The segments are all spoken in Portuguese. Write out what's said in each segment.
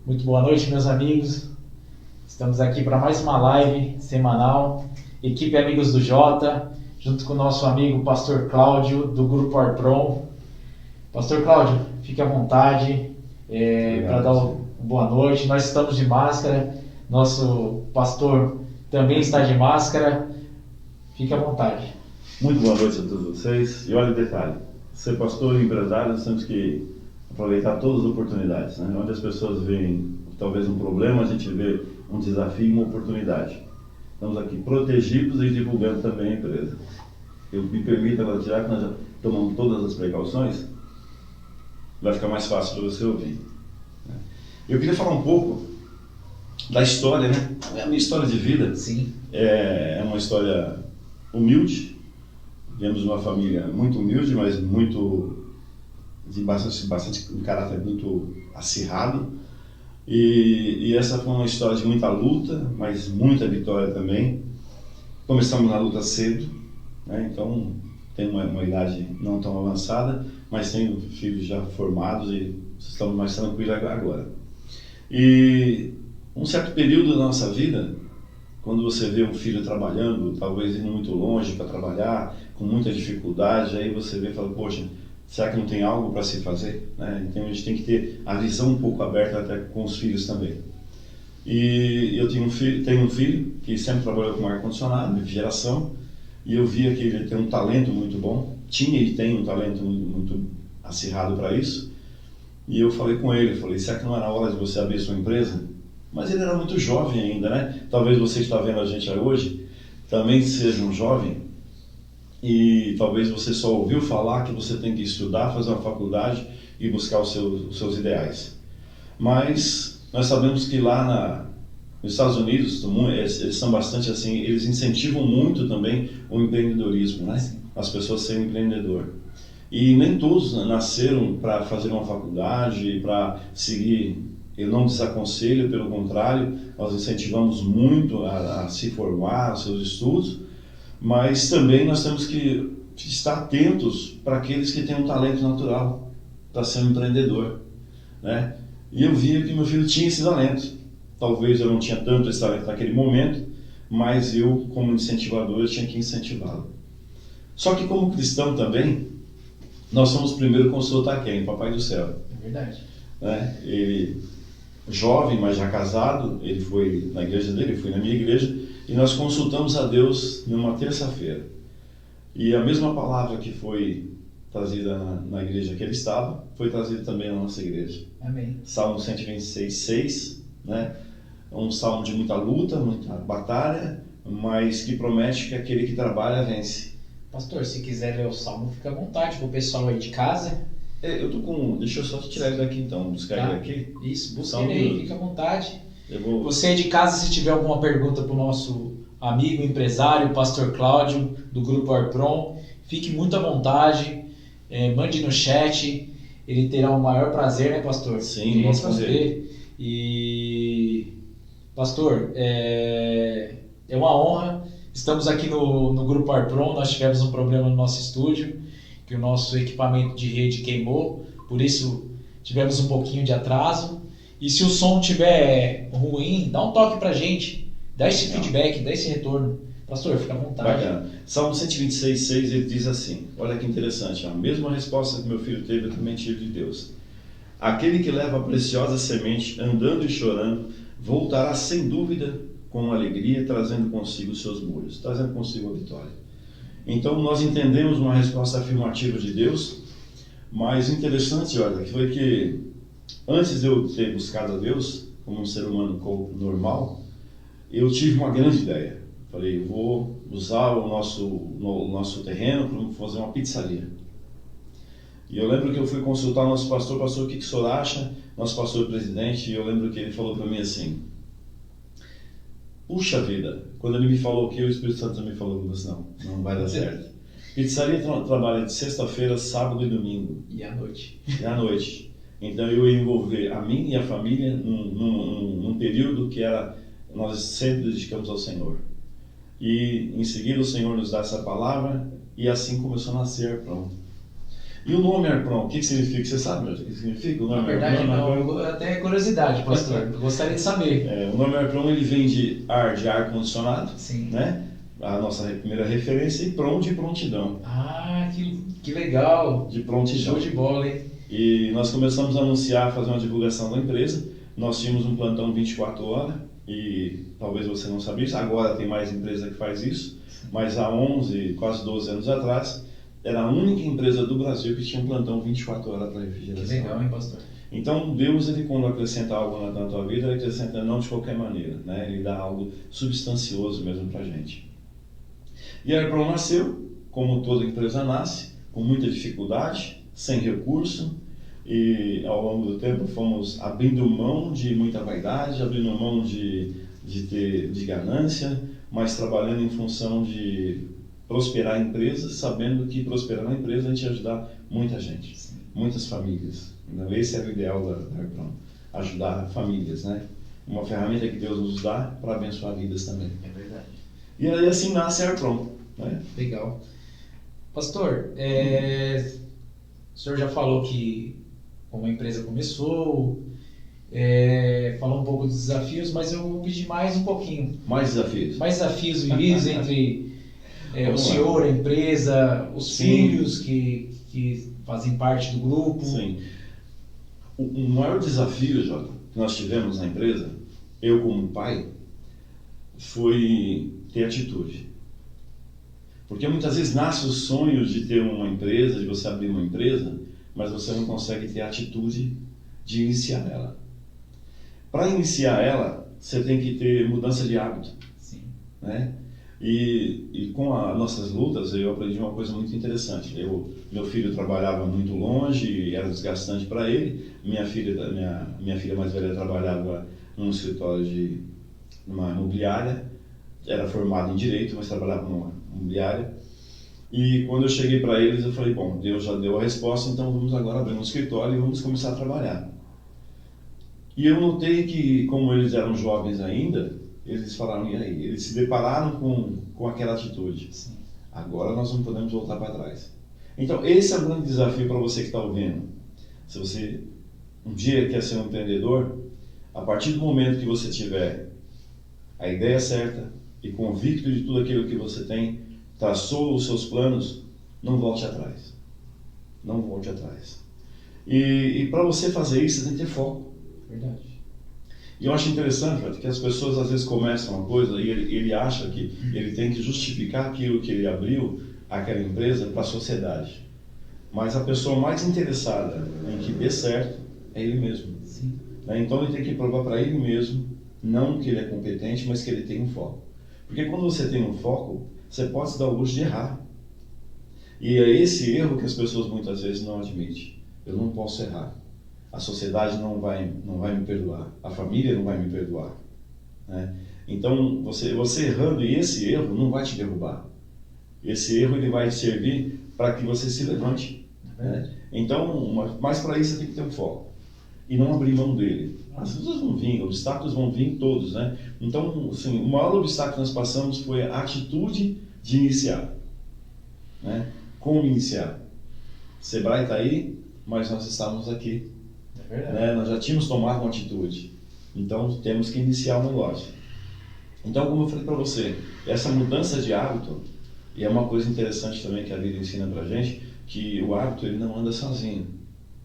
Muito boa noite, meus amigos. Estamos aqui para mais uma live semanal. Equipe Amigos do Jota, junto com o nosso amigo Pastor Cláudio, do Grupo Arpron. Pastor Cláudio, fique à vontade para dar boa noite. Nós estamos de máscara, nosso pastor também está de máscara. Fique à vontade. Muito boa noite a todos vocês. E olha o detalhe, ser pastor e empresário, nós temos que aproveitar todas as oportunidades, né? Onde as pessoas veem talvez um problema, a gente vê um desafio e uma oportunidade. Estamos aqui protegidos e divulgando também a empresa. Eu me permito, já que nós já tomamos todas as precauções, vai ficar mais fácil para você ouvir. Eu queria falar um pouco da história, né? A minha história de vida. Sim. É uma história humilde. Viemos de uma família muito humilde, mas muito de bastante um caráter muito acirrado. E essa foi uma história de muita luta, mas muita vitória também. Começamos na luta cedo, né? Então tenho uma idade não tão avançada, mas tenho filhos já formados e estamos mais tranquilos agora. E um certo período da nossa vida, quando você vê um filho trabalhando, talvez indo muito longe para trabalhar, com muita dificuldade, aí você vê e fala, poxa, será que não tem algo para se fazer? Né? Então a gente tem que ter a visão um pouco aberta até com os filhos também. E eu tenho um filho que sempre trabalhou com ar-condicionado, refrigeração, e eu via que ele tem um talento muito bom, tinha e tem um talento muito acirrado para isso, e eu falei com ele, será que não era hora de você abrir sua empresa? Mas ele era muito jovem ainda, né? Talvez você que está vendo a gente hoje também seja um jovem e talvez você só ouviu falar que você tem que estudar, fazer uma faculdade e buscar os seus ideais. Mas nós sabemos que lá nos Estados Unidos, eles são bastante assim, eles incentivam muito também o empreendedorismo, né? As pessoas serem empreendedor. E nem todos nasceram para fazer uma faculdade, para seguir. Eu não desaconselho, pelo contrário, nós incentivamos muito a se formar, os seus estudos, mas também nós temos que estar atentos para aqueles que têm um talento natural, para ser um empreendedor, né? E eu via que meu filho tinha esse talento. Talvez eu não tinha tanto esse talento naquele momento, mas eu, como incentivador, eu tinha que incentivá-lo. Só que como cristão também, nós somos primeiro consultar quem? Papai do céu. É verdade. Né? Ele, jovem, mas já casado, ele foi na igreja dele, eu fui na minha igreja, e nós consultamos a Deus numa terça-feira. E a mesma palavra que foi trazida na igreja que ele estava, foi trazida também na nossa igreja. Amém. Salmo 126:6, né? Um salmo de muita luta, muita batalha, mas que promete que aquele que trabalha vence. Pastor, se quiser ler o salmo, fica à vontade para o pessoal aí de casa. Eu tô com... Deixa eu só tirar ele daqui então, buscar ele aqui. Isso, busca ele aí, fica à vontade. Vou... Você aí de casa, se tiver alguma pergunta para o nosso amigo, empresário, Pastor Cláudio, do Grupo Arpron, fique muito à vontade, mande no chat, ele terá o maior prazer, né, Pastor? Sim, em responder. E, Pastor, é uma honra. Estamos aqui no Grupo Arpron, nós tivemos um problema no nosso estúdio, que o nosso equipamento de rede queimou, por isso tivemos um pouquinho de atraso. E se o som estiver ruim, dá um toque pra gente, dá esse feedback, dá esse retorno. Pastor, fica à vontade. Bacana. Salmo 126:6, ele diz assim, olha que interessante, a mesma resposta que meu filho teve, eu também tive de Deus. Aquele que leva a preciosa semente, andando e chorando, voltará sem dúvida com alegria, trazendo consigo os seus molhos, trazendo consigo a vitória. Então nós entendemos uma resposta afirmativa de Deus, mas interessante, olha, que foi que antes de eu ter buscado a Deus, como um ser humano normal, eu tive uma grande ideia. Falei, eu vou usar o nosso terreno para fazer uma pizzaria. E eu lembro que eu fui consultar o nosso pastor, o que o senhor acha? Nosso pastor presidente, e eu lembro que ele falou para mim assim, puxa vida, quando ele me falou que o Espírito Santo também falou, não vai dar certo. Pizzaria trabalha de sexta-feira, sábado e domingo. E à noite. Então eu ia envolver a mim e a família num período que nós sempre dedicamos ao Senhor. E em seguida o Senhor nos dá essa palavra e assim começou a nascer, pronto. E o nome Airpron, o que significa? Você sabe o que significa o nome? Na verdade, não. Até curiosidade, pastor. Eu gostaria de saber. O nome Airpron, ele vem de ar-condicionado, Sim. né? A nossa primeira referência, e Pron de prontidão. Ah, que legal. De prontidão. Show de bola, hein? E nós começamos a anunciar, fazer uma divulgação da empresa. Nós tínhamos um plantão 24 horas, e talvez você não sabia isso, agora tem mais empresa que faz isso, mas há 11, quase 12 anos atrás, era a única empresa do Brasil que tinha um plantão 24 horas para refrigeração. Que legal, hein, pastor? Então, Deus, ele, quando acrescenta algo na tua vida, ele acrescenta não de qualquer maneira, né? Ele dá algo substancioso mesmo para a gente. E a Airpron nasceu, como toda empresa nasce, com muita dificuldade, sem recurso, e ao longo do tempo fomos abrindo mão de muita vaidade, abrindo mão de ganância, mas trabalhando em função de prosperar a empresa, sabendo que prosperar na empresa a gente ia ajudar muita gente, muitas famílias. Esse é o ideal da Airpron, ajudar famílias, né? Uma ferramenta que Deus nos dá para abençoar vidas também. É verdade. E aí assim nasce a Airpron, né? Legal. Pastor, o senhor já falou que como a empresa começou, falou um pouco dos desafios, mas eu vou pedir mais um pouquinho. Mais desafios. Mais desafios vividos entre o senhor, a empresa, os filhos que fazem parte do grupo. Sim. O maior desafio, Jota, que nós tivemos na empresa, eu como pai, foi ter atitude. Porque muitas vezes nasce o sonho de ter uma empresa, de você abrir uma empresa, mas você não consegue ter a atitude de iniciar ela. Para iniciar ela, você tem que ter mudança de hábito. Sim. Né? E com as nossas lutas, eu aprendi uma coisa muito interessante. Meu filho trabalhava muito longe e era desgastante para ele. Minha filha mais velha trabalhava num escritório numa imobiliária. Era formado em Direito, mas trabalhava numa imobiliária. E quando eu cheguei para eles, eu falei, bom, Deus já deu a resposta, então vamos agora abrir um escritório e vamos começar a trabalhar. E eu notei que, como eles eram jovens ainda, eles falaram, e aí? Eles se depararam com aquela atitude. Sim. Agora nós não podemos voltar para trás. Então, esse é o grande desafio para você que está ouvindo. Se você um dia quer ser um empreendedor, a partir do momento que você tiver a ideia certa e convicto de tudo aquilo que você tem, traçou os seus planos, não volte atrás. Não volte atrás. E para você fazer isso, você tem que ter foco. Verdade. E eu acho interessante, que as pessoas às vezes começam uma coisa e ele acha que ele tem que justificar aquilo que ele abriu, aquela empresa, para a sociedade. Mas a pessoa mais interessada em que dê certo é ele mesmo. Sim. Então ele tem que provar para ele mesmo, não que ele é competente, mas que ele tem um foco. Porque quando você tem um foco, você pode se dar o luxo de errar. E é esse erro que as pessoas muitas vezes não admitem. Eu não posso errar. A sociedade não vai me perdoar. A família não vai me perdoar. Né? Então, você errando, e esse erro não vai te derrubar. Esse erro ele vai servir para que você se levante. Né? Então, mas para isso você tem que ter um foco. E não abrir mão dele. As coisas vão vir, obstáculos vão vir todos. Né? Então, assim, o maior obstáculo que nós passamos foi a atitude de iniciar. Né? Como iniciar? Sebrae está aí, mas nós estávamos aqui. É verdade. Né? Nós já tínhamos tomado uma atitude. Então, temos que iniciar o negócio. Então, como eu falei para você, essa mudança de hábito, e é uma coisa interessante também que a vida ensina para a gente, que o hábito ele não anda sozinho.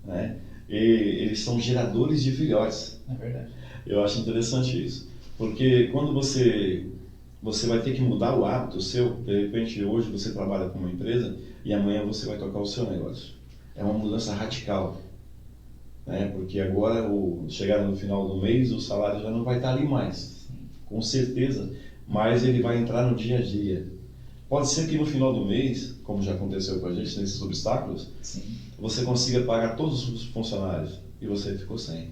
Né? Eles são geradores de filhotes. É verdade. Eu acho interessante isso. Porque quando você vai ter que mudar o hábito seu, de repente hoje você trabalha com uma empresa e amanhã você vai tocar o seu negócio. É uma mudança radical. Né? Porque agora, chegar no final do mês, o salário já não vai estar ali mais. Sim. Com certeza. Mas ele vai entrar no dia a dia. Pode ser que no final do mês, como já aconteceu com a gente nesses obstáculos, sim, você consiga pagar todos os funcionários e você ficou sem.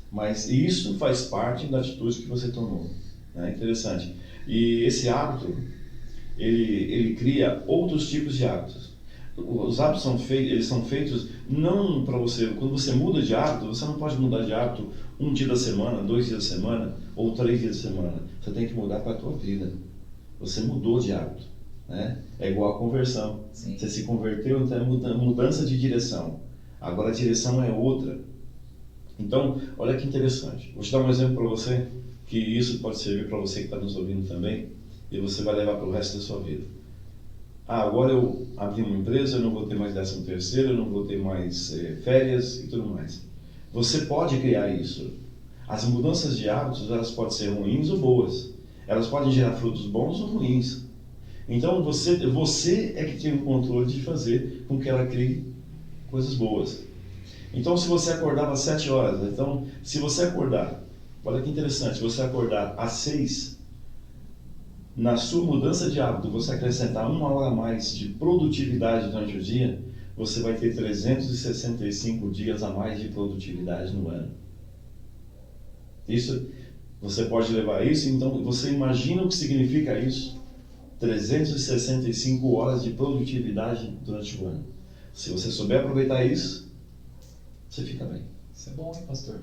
Mas isso faz parte da atitude que você tomou. Né? Interessante. E esse hábito, ele cria outros tipos de hábitos. Os hábitos são feitos não para você. Quando você muda de hábito, você não pode mudar de hábito um dia da semana, 2 dias da semana ou 3 dias da semana. Você tem que mudar para a tua vida. Você mudou de hábito. né? É igual a conversão. Sim. Você se converteu, então é mudança de direção. Agora a direção é outra. Então, olha que interessante. Vou te dar um exemplo para você, que isso pode servir para você que está nos ouvindo também, e você vai levar para o resto da sua vida. Agora eu abri uma empresa, eu não vou ter mais 13º, eu não vou ter mais férias e tudo mais. Você pode criar isso. As mudanças de hábitos, elas podem ser ruins ou boas. Elas podem gerar frutos bons ou ruins. Então você é que tem o controle de fazer com que ela crie coisas boas. Então se você acordava às 7 horas, então se você acordar, olha que interessante, você acordar às 6, na sua mudança de hábito, você acrescentar 1 hora a mais de produtividade durante o dia, você vai ter 365 dias a mais de produtividade no ano. Isso, você pode levar isso, então você imagina o que significa isso? 365 horas de produtividade durante o ano. Se você souber aproveitar isso, você fica bem. Isso é bom, hein, pastor?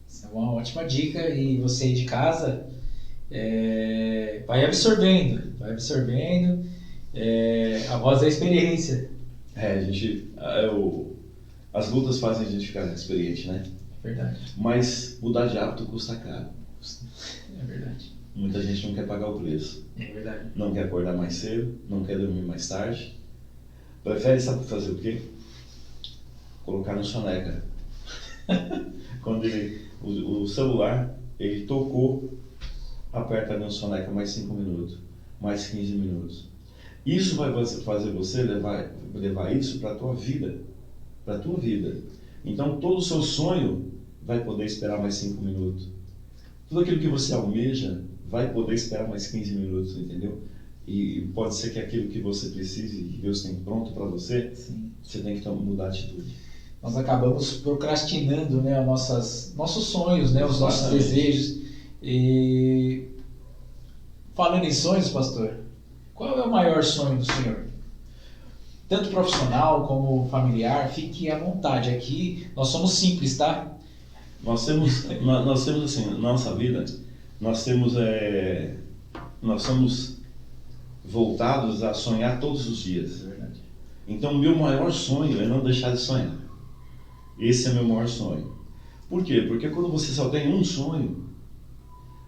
Isso é uma ótima dica, e você aí de casa vai absorvendo a voz da experiência. As lutas fazem a gente ficar experiente, né? Verdade. Mas mudar de hábito custa caro. É verdade. Muita gente não quer pagar o preço. É verdade. Não quer acordar mais cedo, não quer dormir mais tarde. Prefere, sabe fazer o quê? Colocar no soneca. Quando o celular, ele tocou, aperta no soneca mais 5 minutos, mais 15 minutos. Isso vai fazer você levar isso para a tua vida. Para a tua vida. Então todo o seu sonho vai poder esperar mais 5 minutos. Tudo aquilo que você almeja vai poder esperar mais 15 minutos, entendeu? E pode ser que aquilo que você precise, que Deus tem pronto para você, sim, você tem que mudar a atitude. Nós acabamos procrastinando, né, nossos sonhos, né, os nossos desejos. E falando em sonhos, pastor, qual é o maior sonho do senhor? Tanto profissional como familiar, fique à vontade. Aqui nós somos simples, tá? Nós temos assim, na nossa vida, nós somos voltados a sonhar todos os dias. É verdade. Então o meu maior sonho é não deixar de sonhar. Esse é meu maior sonho. Por quê? Porque quando você só tem um sonho,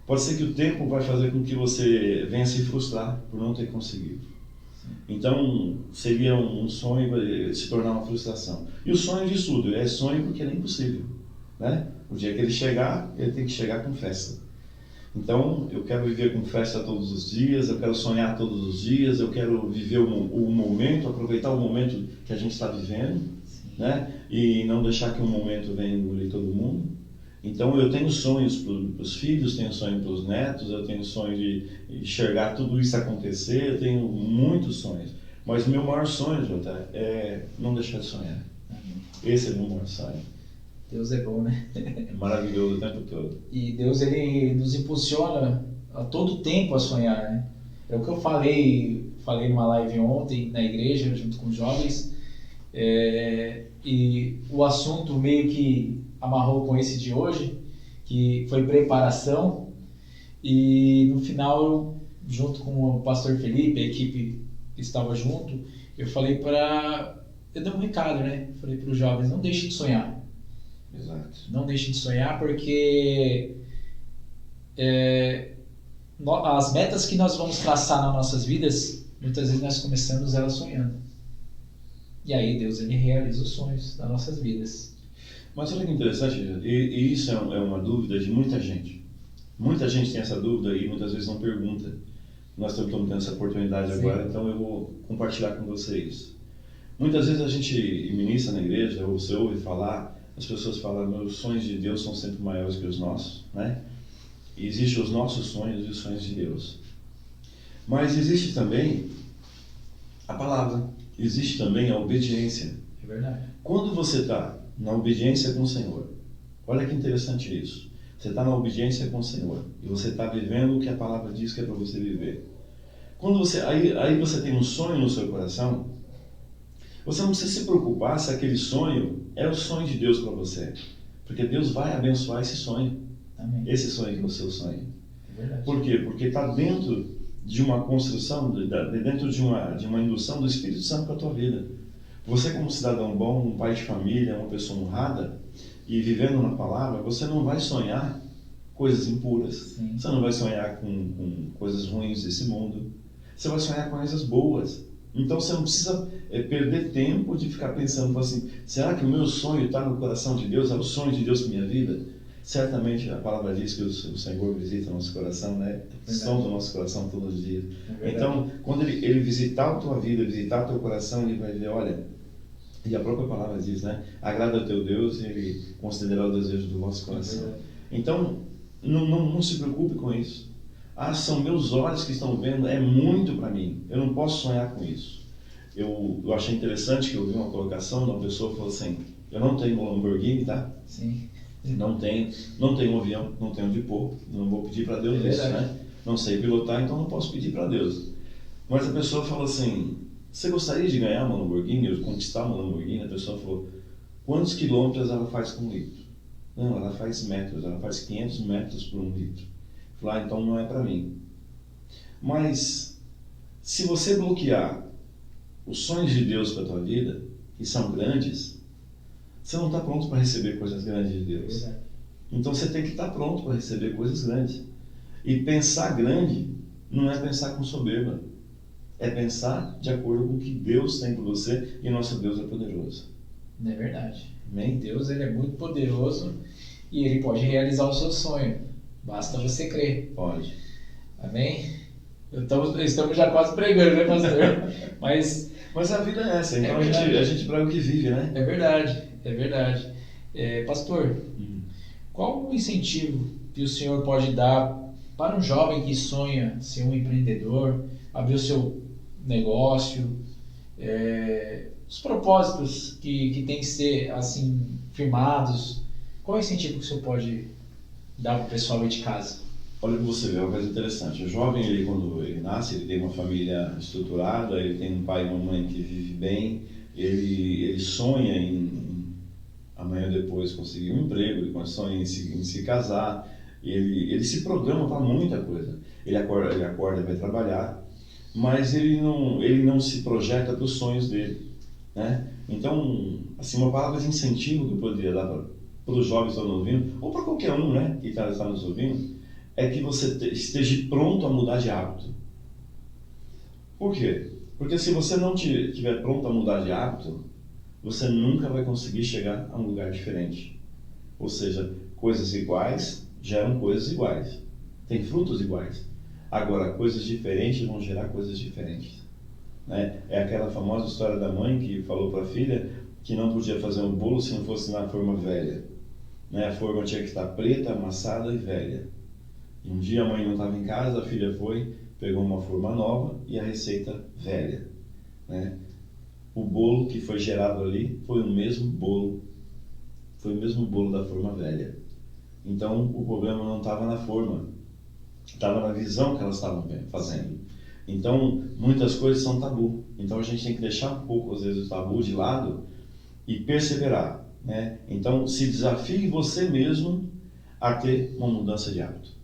pode ser que o tempo vai fazer com que você venha se frustrar por não ter conseguido. Então, seria um sonho se tornar uma frustração. E o sonho de tudo é sonho porque é impossível, né? O dia que ele chegar, ele tem que chegar com festa. Então, eu quero viver com festa todos os dias, eu quero sonhar todos os dias, eu quero viver o momento, aproveitar o momento que a gente está vivendo, né? E não deixar que um momento venha engolir todo mundo. Então eu tenho sonhos para os filhos, tenho sonho para os netos, eu tenho sonho de enxergar tudo isso acontecer, eu tenho muitos sonhos. Mas o meu maior sonho, Jota, é não deixar de sonhar. Esse é o meu maior sonho. Deus é bom, né? É maravilhoso o tempo todo. E Deus, ele nos impulsiona a todo tempo a sonhar, né? É o que eu falei numa live ontem na igreja, junto com os jovens, e o assunto meio que amarrou com esse de hoje, que foi preparação, e no final, eu, junto com o pastor Felipe, a equipe que estava junto, eu dei um recado, né? Falei para os jovens, não deixem de sonhar. Exato. Não deixem de sonhar, porque as metas que nós vamos traçar nas nossas vidas, muitas vezes nós começamos elas sonhando. E aí Deus, ele realiza os sonhos das nossas vidas. Mas olha que interessante, e isso é uma dúvida de muita gente. Muita gente tem essa dúvida e muitas vezes não pergunta. Nós estamos tendo essa oportunidade agora, então eu vou compartilhar com vocês. Muitas vezes a gente ministra na igreja, ou você ouve falar, as pessoas falam, meus sonhos de Deus são sempre maiores que os nossos, né? E existem os nossos sonhos e os sonhos de Deus. Mas existe também a palavra, existe também a obediência. É verdade. Quando você está na obediência com o Senhor, olha que interessante isso. Você está na obediência com o Senhor e você está vivendo o que a palavra diz que é para você viver. Quando aí você tem um sonho no seu coração, você não precisa se preocupar se aquele sonho é o sonho de Deus para você, porque Deus vai abençoar esse sonho. Amém. Esse sonho que é o seu sonho. É verdade. Por quê? Porque está dentro de uma construção, dentro de uma indução do Espírito Santo para a tua vida. Você, como cidadão bom, um pai de família, uma pessoa honrada e vivendo na palavra, você não vai sonhar coisas impuras. Sim. Você não vai sonhar com coisas ruins desse mundo. Você vai sonhar com coisas boas. Então você não precisa perder tempo de ficar pensando assim, será que o meu sonho está no coração de Deus? É o sonho de Deus para minha vida? Certamente a palavra diz que o Senhor visita o nosso coração, né? Som do nosso coração todos os dias. Então, quando ele visitar a tua vida, visitar o teu coração, ele vai ver, olha, e a própria palavra diz, né? Agrada ao teu Deus e ele considerará o desejo do vosso coração. Então, não se preocupe com isso. Ah, são meus olhos que estão vendo, é muito para mim. Eu não posso sonhar com isso. Eu achei interessante que eu vi uma colocação de uma pessoa que falou assim, eu não tenho um Lamborghini, tá? Sim. Não tenho um avião, não tenho onde pôr, não vou pedir para Deus isso, né? Não sei pilotar, então não posso pedir para Deus. Mas a pessoa falou assim, você gostaria de ganhar uma Lamborghini, ou conquistar uma Lamborghini? A pessoa falou, quantos quilômetros ela faz com um litro? Não, ela faz metros, ela faz 500 metros por um litro. Falei, então não é para mim. Mas, se você bloquear os sonhos de Deus para a tua vida, que são grandes, você não está pronto para receber coisas grandes de Deus. Então você tem que estar pronto para receber coisas grandes. E pensar grande não é pensar com soberba. É pensar de acordo com o que Deus tem para você, e nosso Deus é poderoso. É verdade. Amém? Deus, ele é muito poderoso e ele pode realizar o seu sonho. Basta você crer. Pode. Amém? Estamos já quase pregando, né, pastor? Mas a vida é essa, então a gente prega o que vive, né? É verdade, é verdade. Pastor, qual o incentivo que o senhor pode dar para um jovem que sonha ser um empreendedor, abrir o seu negócio, os propósitos que tem que ser assim firmados? Qual é o incentivo que o senhor pode dar para o pessoal aí de casa? Olha para você ver uma coisa interessante. O jovem, quando ele nasce, ele tem uma família estruturada, ele tem um pai e uma mãe que vive bem, ele sonha em amanhã ou depois conseguir um emprego, ele sonha em se casar, ele se programa para muita coisa. Ele acorda e vai trabalhar, mas ele não se projeta para os sonhos dele, né? Então, assim, uma palavra de incentivo que eu poderia dar para os jovens que estão nos ouvindo, ou para qualquer um, né, que está nos ouvindo, é que você esteja pronto a mudar de hábito. Por quê? Porque se você não estiver pronto a mudar de hábito, você nunca vai conseguir chegar a um lugar diferente. Ou seja, coisas iguais geram coisas iguais. Tem frutos iguais. Agora, coisas diferentes vão gerar coisas diferentes, né? É aquela famosa história da mãe que falou para a filha que não podia fazer um bolo se não fosse na forma velha, né? A forma tinha que estar preta, amassada e velha. Um dia a mãe não estava em casa, a filha foi, pegou uma forma nova e a receita velha, né? O bolo que foi gerado ali foi o mesmo bolo da forma velha. Então o problema não estava na forma, estava na visão que elas estavam fazendo. Então muitas coisas são tabu. Então a gente tem que deixar um pouco às vezes o tabu de lado e perseverar, né? Então se desafie você mesmo a ter uma mudança de hábito.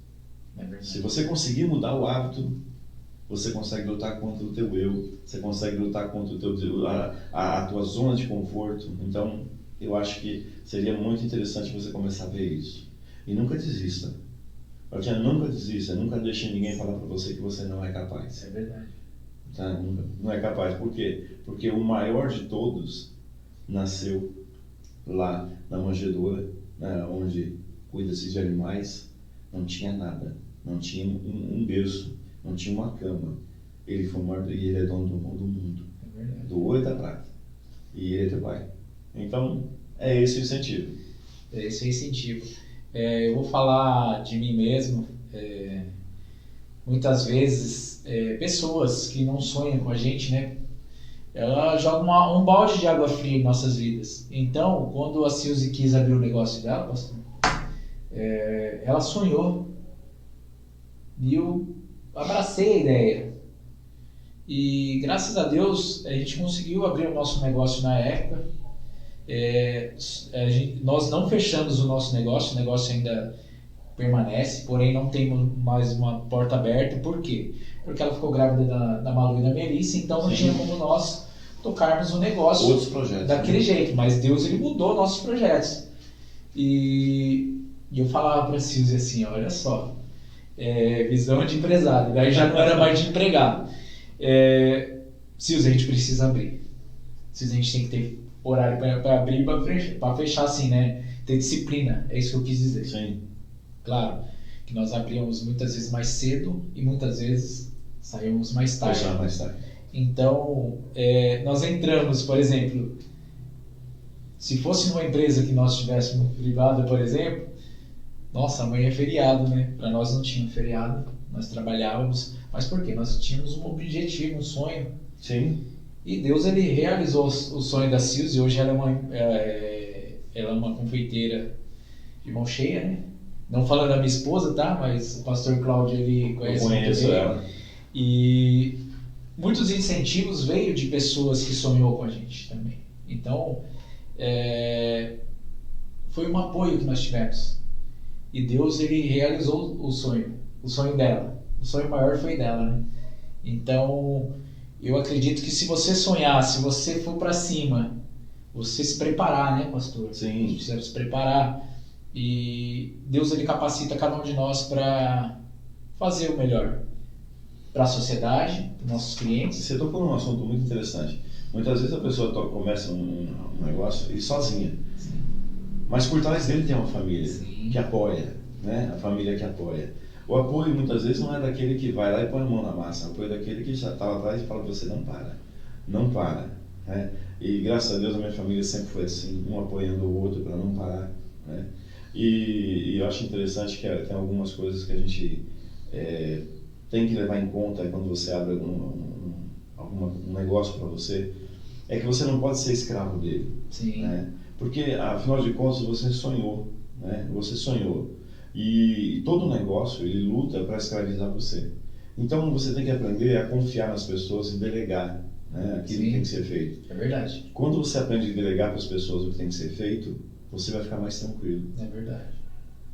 Se você conseguir mudar o hábito, você consegue lutar contra o teu eu, você consegue lutar contra a tua zona de conforto. Então, eu acho que seria muito interessante você começar a ver isso. E nunca desista. Porque nunca desista, nunca deixe ninguém falar para você que você não é capaz. É verdade. Tá? Não é capaz. Por quê? Porque o maior de todos nasceu lá na manjedoura, né, onde cuida-se de animais. Não tinha nada, não tinha um berço, não tinha uma cama. Ele foi morto e ele é dono do mundo, do ouro e da prata. E ele é teu pai. Então, é esse o incentivo. É esse o incentivo. Eu vou falar de mim mesmo. Muitas vezes, pessoas que não sonham com a gente, né? Ela joga um balde de água fria em nossas vidas. Então, quando a Silzy quis abrir o negócio dela, pastor, ela sonhou e eu abracei a ideia e graças a Deus a gente conseguiu abrir o nosso negócio na época. Nós não fechamos o nosso negócio, o negócio ainda permanece, porém não tem mais uma porta aberta. Por quê? Porque ela ficou grávida da Malu e da Melissa, então não tinha como nós tocarmos o negócio outros projetos, daquele jeito. Mas Deus, ele mudou nossos projetos. E eu falava para a Silvia assim, olha só, visão de empresário, daí já não era mais de empregado. Silvia, a gente precisa abrir. Silvia, a gente tem que ter horário para abrir e para fechar assim, né? Ter disciplina, é isso que eu quis dizer. Sim. Claro, que nós abríamos muitas vezes mais cedo e muitas vezes saímos mais tarde. Fechar mais tarde. Então, nós entramos, por exemplo, se fosse numa empresa que nós tivéssemos privada, por exemplo, nossa, amanhã é feriado, né? Para nós não tinha feriado, nós trabalhávamos, mas por quê? Nós tínhamos um objetivo, um sonho. Sim. E Deus, ele realizou o sonho da Silvia, e hoje ela é uma confeiteira de mão cheia, né? Não falando da minha esposa, tá? Mas o pastor Cláudio, ele conhece muito bem. Ela. E muitos incentivos veio de pessoas que sonhou com a gente também. Então, foi um apoio que nós tivemos. E Deus, ele realizou o sonho dela. O sonho maior foi dela, né? Então, eu acredito que se você sonhar, se você for para cima, você se preparar, né, pastor? Sim. A gente precisa se preparar. E Deus, ele capacita cada um de nós para fazer o melhor para a sociedade, para os nossos clientes. Você tocou num assunto muito interessante. Muitas vezes a pessoa começa um negócio e sozinha. Sim. Mas por trás dele tem uma família. Sim. Que apoia, né? A família que apoia. O apoio muitas vezes não é daquele que vai lá e põe a mão na massa. O apoio é daquele que já estava atrás e fala para você, não para. Não para. Né? E graças a Deus a minha família sempre foi assim, um apoiando o outro para não parar. Né? E eu acho interessante que tem algumas coisas que a gente tem que levar em conta quando você abre um negócio para você, é que você não pode ser escravo dele. Sim. Né? Porque, afinal de contas, você sonhou. Né? Você sonhou. E todo negócio, ele luta para escravizar você. Então, você tem que aprender a confiar nas pessoas e delegar, né, aquilo que tem que ser feito. É verdade. Quando você aprende a delegar para as pessoas o que tem que ser feito, você vai ficar mais tranquilo. É verdade.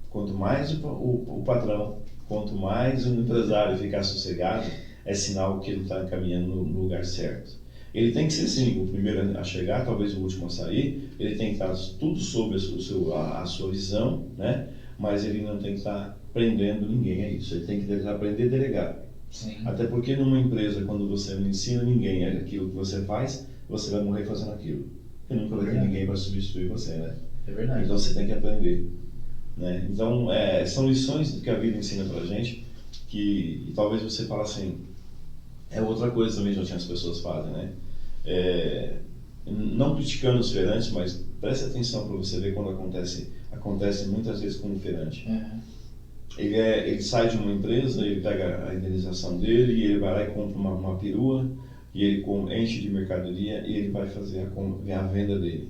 Quanto mais o patrão, quanto mais o empresário ficar sossegado, é sinal que ele está caminhando no lugar certo. Ele tem que ser, sim, o primeiro a chegar, talvez o último a sair. Ele tem que estar tudo sob a sua visão, né? Mas ele não tem que estar prendendo ninguém a isso. Ele tem que aprender a delegar. Sim. Até porque numa empresa, quando você não ensina ninguém aquilo que você faz, você vai morrer fazendo aquilo. E nunca vai ter ninguém para substituir você, né? É verdade. Então você tem que aprender. Né? Então, são lições que a vida ensina pra gente, que talvez você fale assim, outra coisa também que as pessoas fazem, né? Não criticando os feirantes, mas preste atenção para você ver quando acontece muitas vezes com um feirante. Ele sai de uma empresa, ele pega a indenização dele e ele vai lá e compra uma perua e ele enche de mercadoria e ele vai fazer a venda dele.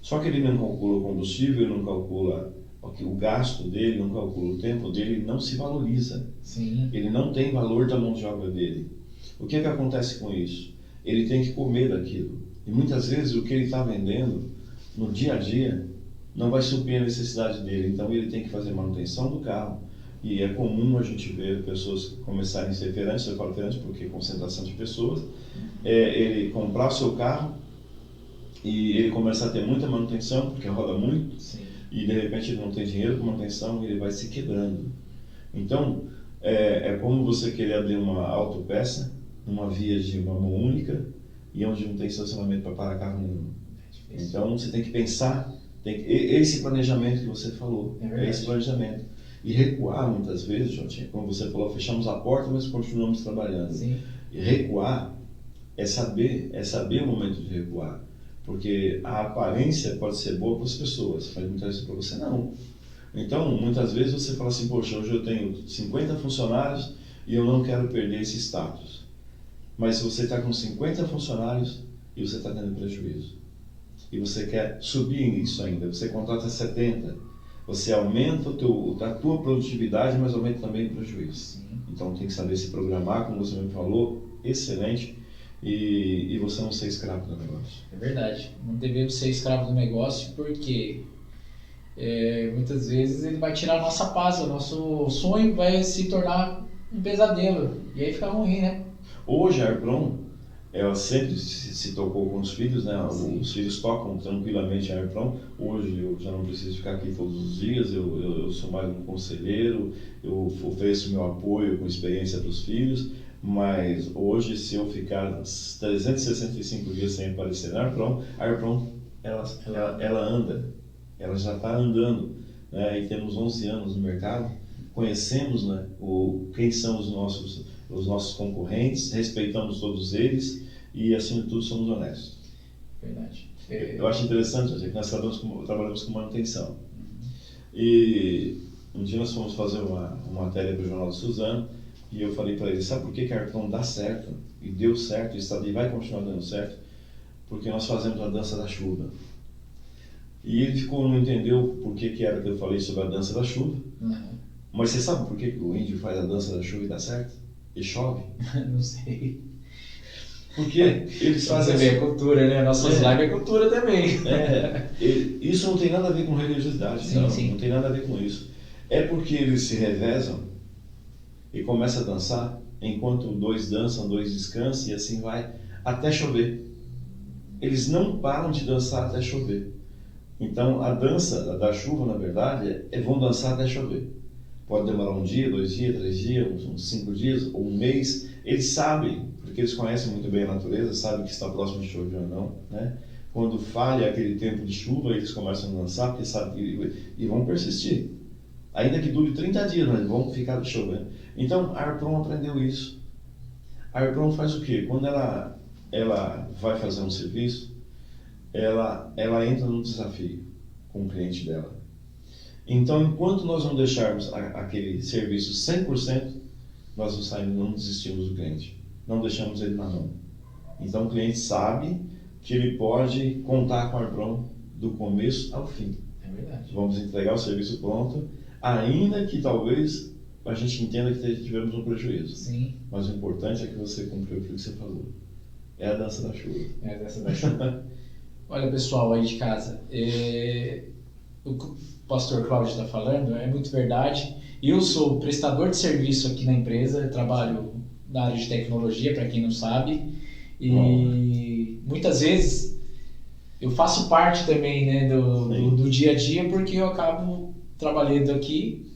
Só que ele não calcula o combustível, ele não calcula o gasto dele, não calcula o tempo dele, ele não se valoriza. Sim. Ele não tem valor da mão de obra dele. O que acontece com isso? Ele tem que comer daquilo. E muitas vezes o que ele está vendendo no dia a dia não vai suprir a necessidade dele. Então ele tem que fazer manutenção do carro. E é comum a gente ver pessoas começarem a ser feirantes, eu falo feirantes porque é concentração de pessoas, ele comprar o seu carro e ele começar a ter muita manutenção, porque roda muito. Sim. E de repente ele não tem dinheiro para manutenção e ele vai se quebrando. Então, é como você querer abrir uma autopeça numa via de uma mão única e onde não tem estacionamento para parar carro nenhum. Então você tem que pensar, esse planejamento que você falou, esse planejamento. E recuar muitas vezes, Jotinha, como você falou, fechamos a porta, mas continuamos trabalhando. Sim. E recuar é saber o momento de recuar. Porque a aparência pode ser boa para as pessoas, mas muitas vezes para você não. Então, muitas vezes você fala assim, poxa, hoje eu tenho 50 funcionários e eu não quero perder esse status. Mas se você está com 50 funcionários e você está tendo prejuízo, e você quer subir isso ainda, você contrata 70, você aumenta a tua produtividade, mas aumenta também o prejuízo. Sim. Então tem que saber se programar, como você me falou, excelente, e você não ser escravo do negócio. É verdade. Não devemos ser escravos do negócio porque muitas vezes ele vai tirar a nossa paz, o nosso sonho vai se tornar um pesadelo. E aí fica ruim, né? Hoje a Arpron, ela sempre se tocou com os filhos, né? Sim. Os filhos tocam tranquilamente a Arpron. Hoje eu já não preciso ficar aqui todos os dias, eu sou mais um conselheiro, eu ofereço meu apoio com experiência dos filhos, mas hoje, se eu ficar 365 dias sem aparecer na Arpron, a Arpron ela anda, ela já está andando, né? E temos 11 anos no mercado, conhecemos, né, quem são os nossos concorrentes, respeitamos todos eles e, acima de tudo, somos honestos. Verdade. Eu acho interessante, que nós trabalhamos com manutenção. E um dia nós fomos fazer uma matéria para o Jornal do Suzano e eu falei para ele, sabe por que a Arpron dá certo? E deu certo, e vai continuar dando certo? Porque nós fazemos a dança da chuva. E ele não entendeu por que era que eu falei sobre a dança da chuva. Uhum. Mas você sabe por que o índio faz a dança da chuva e dá certo? E chove? Não sei. Porque eles fazem... Você vê a cultura, né? Nossas lives é cultura também. Isso não tem nada a ver com religiosidade, sim, não. Sim. Não tem nada a ver com isso. É porque eles se revezam e começam a dançar, enquanto dois dançam, dois descansam e assim vai, até chover. Eles não param de dançar até chover. Então, a dança da chuva, na verdade, vão dançar até chover. Pode demorar um dia, 2 dias, 3 dias, uns 5 dias, ou um mês. Eles sabem, porque eles conhecem muito bem a natureza, sabem que está próximo de chover ou não, né? Quando falha aquele tempo de chuva, eles começam a dançar, porque sabem, e vão persistir. Ainda que dure 30 dias, mas vão ficar chovendo. Então, a Arpron aprendeu isso. A Arpron faz o quê? Quando ela vai fazer um serviço, ela entra no desafio com o cliente dela. Então, enquanto nós não deixarmos aquele serviço 100%, nós não desistimos do cliente. Não deixamos ele na mão. Então, o cliente sabe que ele pode contar com a Arpron do começo ao fim. É verdade. Vamos entregar o serviço pronto, ainda que talvez a gente entenda que tivemos um prejuízo. Sim. Mas o importante é que você cumpriu aquilo que você falou. É a dança da chuva. É a dança da chuva. Olha, pessoal aí de casa, o que o pastor Cláudio está falando é muito verdade. Eu sou prestador de serviço aqui na empresa, eu trabalho na área de tecnologia, para quem não sabe, e muitas vezes eu faço parte também, né, do dia a dia, porque eu acabo trabalhando aqui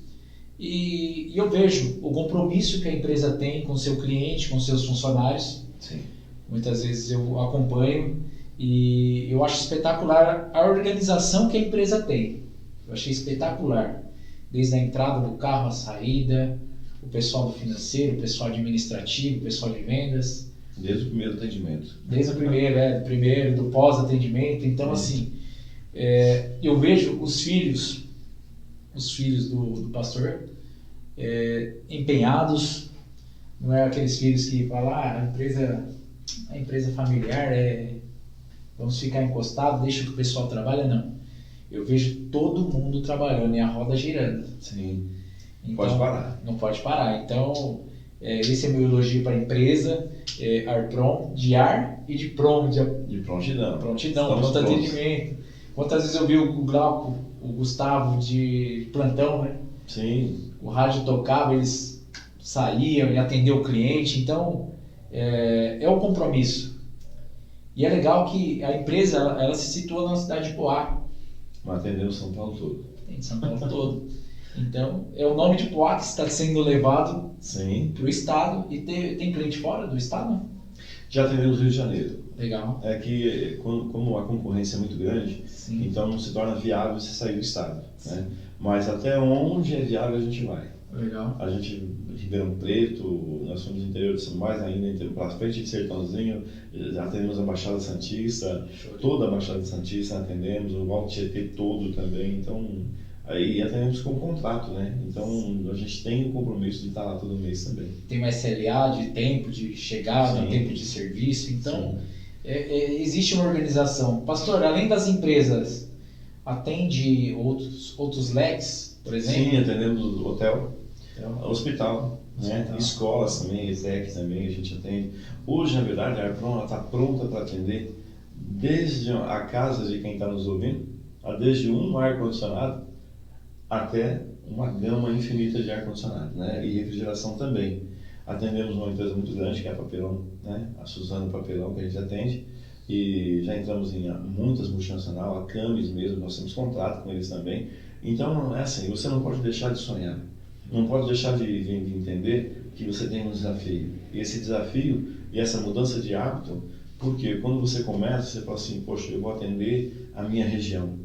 e eu vejo o compromisso que a empresa tem com o seu cliente, com seus funcionários. Sim. Muitas vezes eu acompanho e eu acho espetacular a organização que a empresa tem. Eu achei espetacular. Desde a entrada do carro, a saída, o pessoal do financeiro, o pessoal administrativo, o pessoal de vendas. Desde o primeiro atendimento. Desde o primeiro, do pós-atendimento. Então, assim, eu vejo os filhos do pastor empenhados. Não é aqueles filhos que falam, a empresa familiar, vamos ficar encostados, deixa que o pessoal trabalha. Não. Eu vejo todo mundo trabalhando e a roda girando. Sim. Então, pode parar. Não pode parar. Então, esse é meu elogio para a empresa, Arpron, de ar e de prontidão. Pronto atendimento. Quantas vezes eu vi o Glauco, o Gustavo de plantão, né? Sim. O rádio tocava, eles saíam e atendiam o cliente. Então, é um compromisso. E é legal que a empresa ela se situa na cidade de Poá. Mas atendemos São Paulo todo. Tem São Paulo todo. Então, é o nome de Poá que está sendo levado para o estado. E tem cliente fora do estado? Já atendemos Rio de Janeiro. Legal. É que, como a concorrência é muito grande, Sim. então não se torna viável você sair do estado. Né? Mas até onde é viável a gente vai. Legal. A gente, Ribeirão Preto, nós somos interior de São mais ainda, para frente de Sertãozinho, atendemos a Baixada Santista, toda a Baixada Santista atendemos, o Alto Tietê todo também, então, aí atendemos com contrato, né? Então a gente tem o compromisso de estar lá todo mês também. Tem uma SLA de tempo de chegada, Sim. tempo de serviço, então existe uma organização. Pastor, além das empresas, atende outros leques, por exemplo? Sim, atendemos hotel. Hospital, né? Escolas também, ETEC também a gente atende. Hoje, na verdade, a Arpron está pronta para atender desde a casa de quem está nos ouvindo, desde um ar-condicionado até uma gama infinita de ar-condicionado, né? E refrigeração também. Atendemos uma empresa muito grande, que é a Papelão, né? A Suzano Papelão, que a gente atende, e já entramos em muitas multinacionais, a Camis mesmo, nós temos contrato com eles também. Então, é assim, você não pode deixar de sonhar, não pode deixar de entender que você tem um desafio. E esse desafio e essa mudança de hábito, porque quando você começa, você fala assim, poxa, eu vou atender a minha região.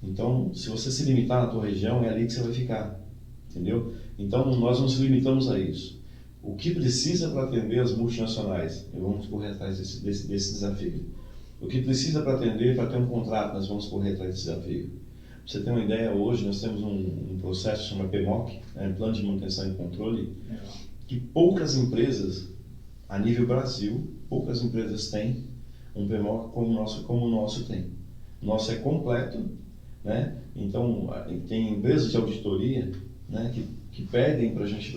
Então, se você se limitar na tua região, é ali que você vai ficar, entendeu? Então, nós não nos limitamos a isso. O que precisa para atender as multinacionais? Vamos correr atrás desse desafio. O que precisa para atender, para ter um contrato, nós vamos correr atrás desse desafio. Pra você ter uma ideia, hoje nós temos um processo chamado PMOC, Plano de Manutenção e Controle, que poucas empresas, a nível Brasil, poucas empresas têm um PMOC como o nosso tem. O nosso é completo, né? Então, tem empresas de auditoria, né, que pedem para a gente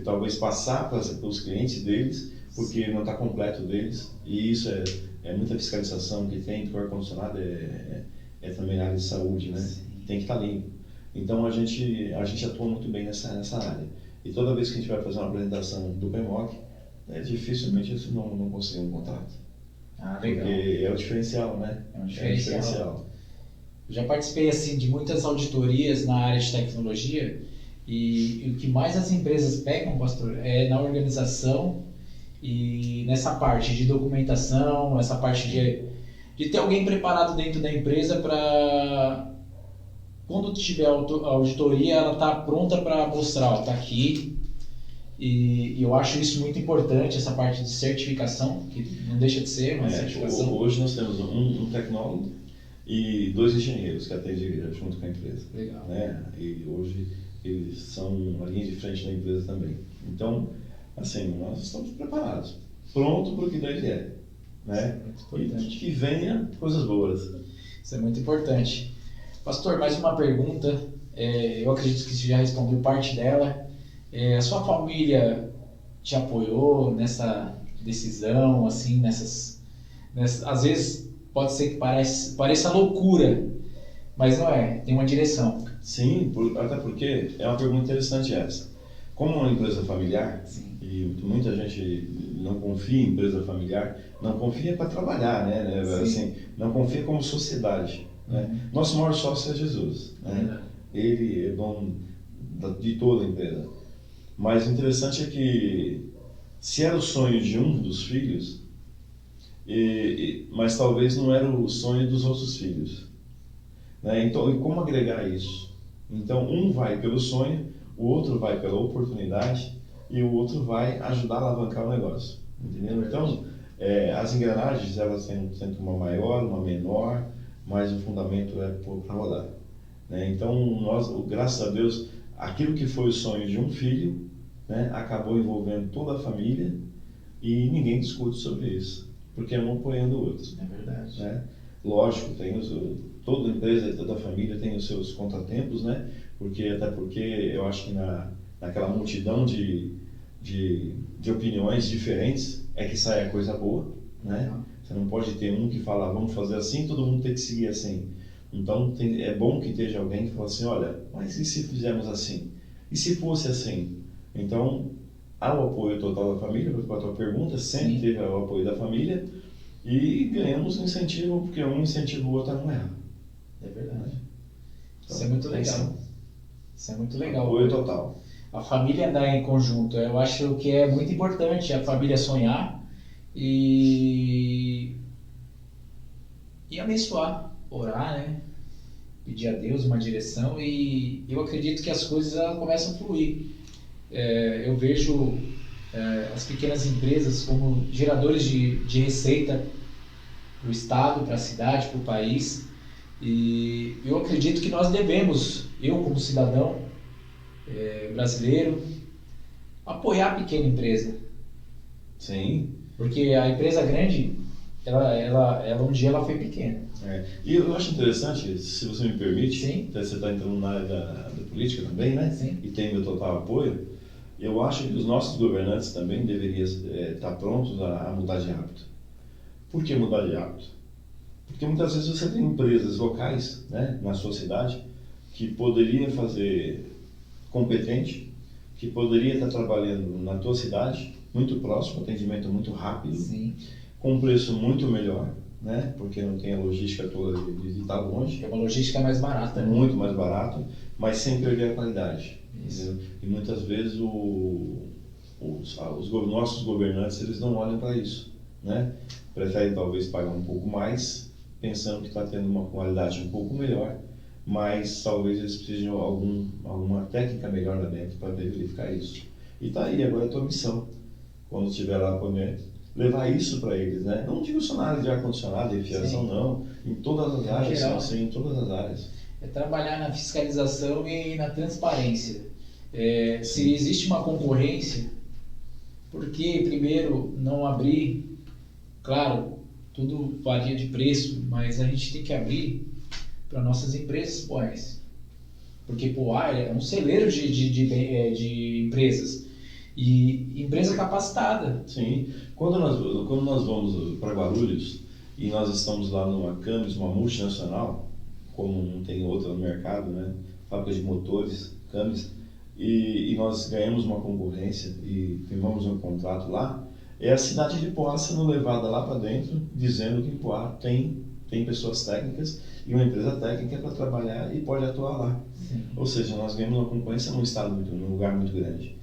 talvez passar para os clientes deles, porque não está completo deles, e isso é muita fiscalização que tem, porque o ar-condicionado é também área de saúde, né? Sim. Tem que estar limpo. Então a gente atua muito bem nessa área. E toda vez que a gente vai fazer uma apresentação do PMOC, dificilmente isso não consegue um contrato. Ah, legal. Porque é o diferencial, né? É um diferencial. Eu já participei assim, de muitas auditorias na área de tecnologia e o que mais as empresas pegam, pastor, é na organização e nessa parte de documentação, essa parte de ter alguém preparado dentro da empresa para, quando tiver a auditoria, ela está pronta para mostrar, está aqui. E eu acho isso muito importante, essa parte de certificação, que não deixa de ser uma certificação. Hoje nós temos um tecnólogo e 2 engenheiros que atendem junto com a empresa. Legal. Né? E hoje eles são a linha de frente da empresa também. Então, assim, nós estamos preparados, pronto para o que daí é. Né? E que venha coisas boas. Isso é muito importante. Pastor, mais uma pergunta. Eu acredito que você já respondeu parte dela. A sua família te apoiou nessa decisão, assim, nessas às vezes pode ser que pareça loucura, mas não é, tem uma direção. Sim, até porque é uma pergunta interessante essa. Como uma empresa familiar, sim, e muita gente não confia em empresa familiar, não confia para trabalhar, né? Assim, não confia como sociedade. Né? Nosso maior sócio é Jesus. Né? Ele é dono de toda a empresa. Mas o interessante é que, se era o sonho de um dos filhos, mas talvez não era o sonho dos outros filhos. Né? Então, e como agregar isso? Então, um vai pelo sonho, o outro vai pela oportunidade e o outro vai ajudar a alavancar o negócio. Entendeu? Então, as engrenagens, elas têm uma maior, uma menor, mas o fundamento é para rodar. Né? Então, graças a Deus, aquilo que foi o sonho de um filho, né, acabou envolvendo toda a família e ninguém discute sobre isso, porque é um apoiando o outro. É verdade. Né? Lógico, toda empresa, toda família tem os seus contratempos, né? Até porque eu acho que naquela multidão de opiniões diferentes é que sai a coisa boa, né? Você não pode ter um que fala, vamos fazer assim, todo mundo tem que seguir assim. Então é bom que esteja alguém que fala assim, olha, mas e se fizermos assim? E se fosse assim? Então, há o apoio total da família, para a tua pergunta, sempre Sim. teve o apoio da família e ganhamos um incentivo, porque um incentiva o outro a não errar. É verdade. Então, isso é muito legal. Isso é muito legal. Apoio total. A família andar em conjunto, eu acho que é muito importante a família sonhar e abençoar, orar, né? Pedir a Deus uma direção e eu acredito que as coisas começam a fluir. Eu vejo as pequenas empresas como geradores de receita para o estado, para a cidade, para o país, e eu acredito que nós devemos, eu como cidadão brasileiro, apoiar a pequena empresa. Sim. Porque a empresa grande, ela um dia ela foi pequena. E eu acho interessante, se você me permite, Sim. Você está entrando na área da política também, né? Sim. E tem meu total apoio. Eu acho que os nossos governantes também deveriam estar prontos a mudar de hábito. Por que mudar de hábito? Porque muitas vezes você tem empresas locais, né, na sua cidade que poderia fazer competente, que poderia estar trabalhando na tua cidade, muito próximo, atendimento muito rápido, Sim. com um preço muito melhor, né? Porque não tem a logística toda de estar longe. É uma logística mais barata. Muito mais barato, mas sem perder a qualidade. Isso. Entendeu? E muitas vezes nossos governantes eles não olham para isso, né? Preferem talvez pagar um pouco mais, pensando que está tendo uma qualidade um pouco melhor, mas talvez eles precisem de alguma técnica melhor lá dentro para verificar isso. E está aí, agora é a tua missão, quando estiver lá poder levar isso para eles, né? Não de funcionário de ar-condicionado, de fiação, não, em todas as áreas, geral, assim, em todas as áreas. É trabalhar na fiscalização e na transparência. Se existe uma concorrência, por que primeiro não abrir? Claro, tudo varia de preço, mas a gente tem que abrir para nossas empresas poais. Porque Poá é um celeiro de empresas. E empresa capacitada. Sim. Quando nós vamos para Guarulhos e nós estamos lá numa Camis, uma multinacional, como não tem outra no mercado, né? Fábrica de motores, Camis, e nós ganhamos uma concorrência e firmamos um contrato lá, é a cidade de Poá sendo levada lá para dentro, dizendo que em Poá tem pessoas técnicas e uma empresa técnica para trabalhar e pode atuar lá. Sim. Ou seja, nós ganhamos uma concorrência num lugar muito grande.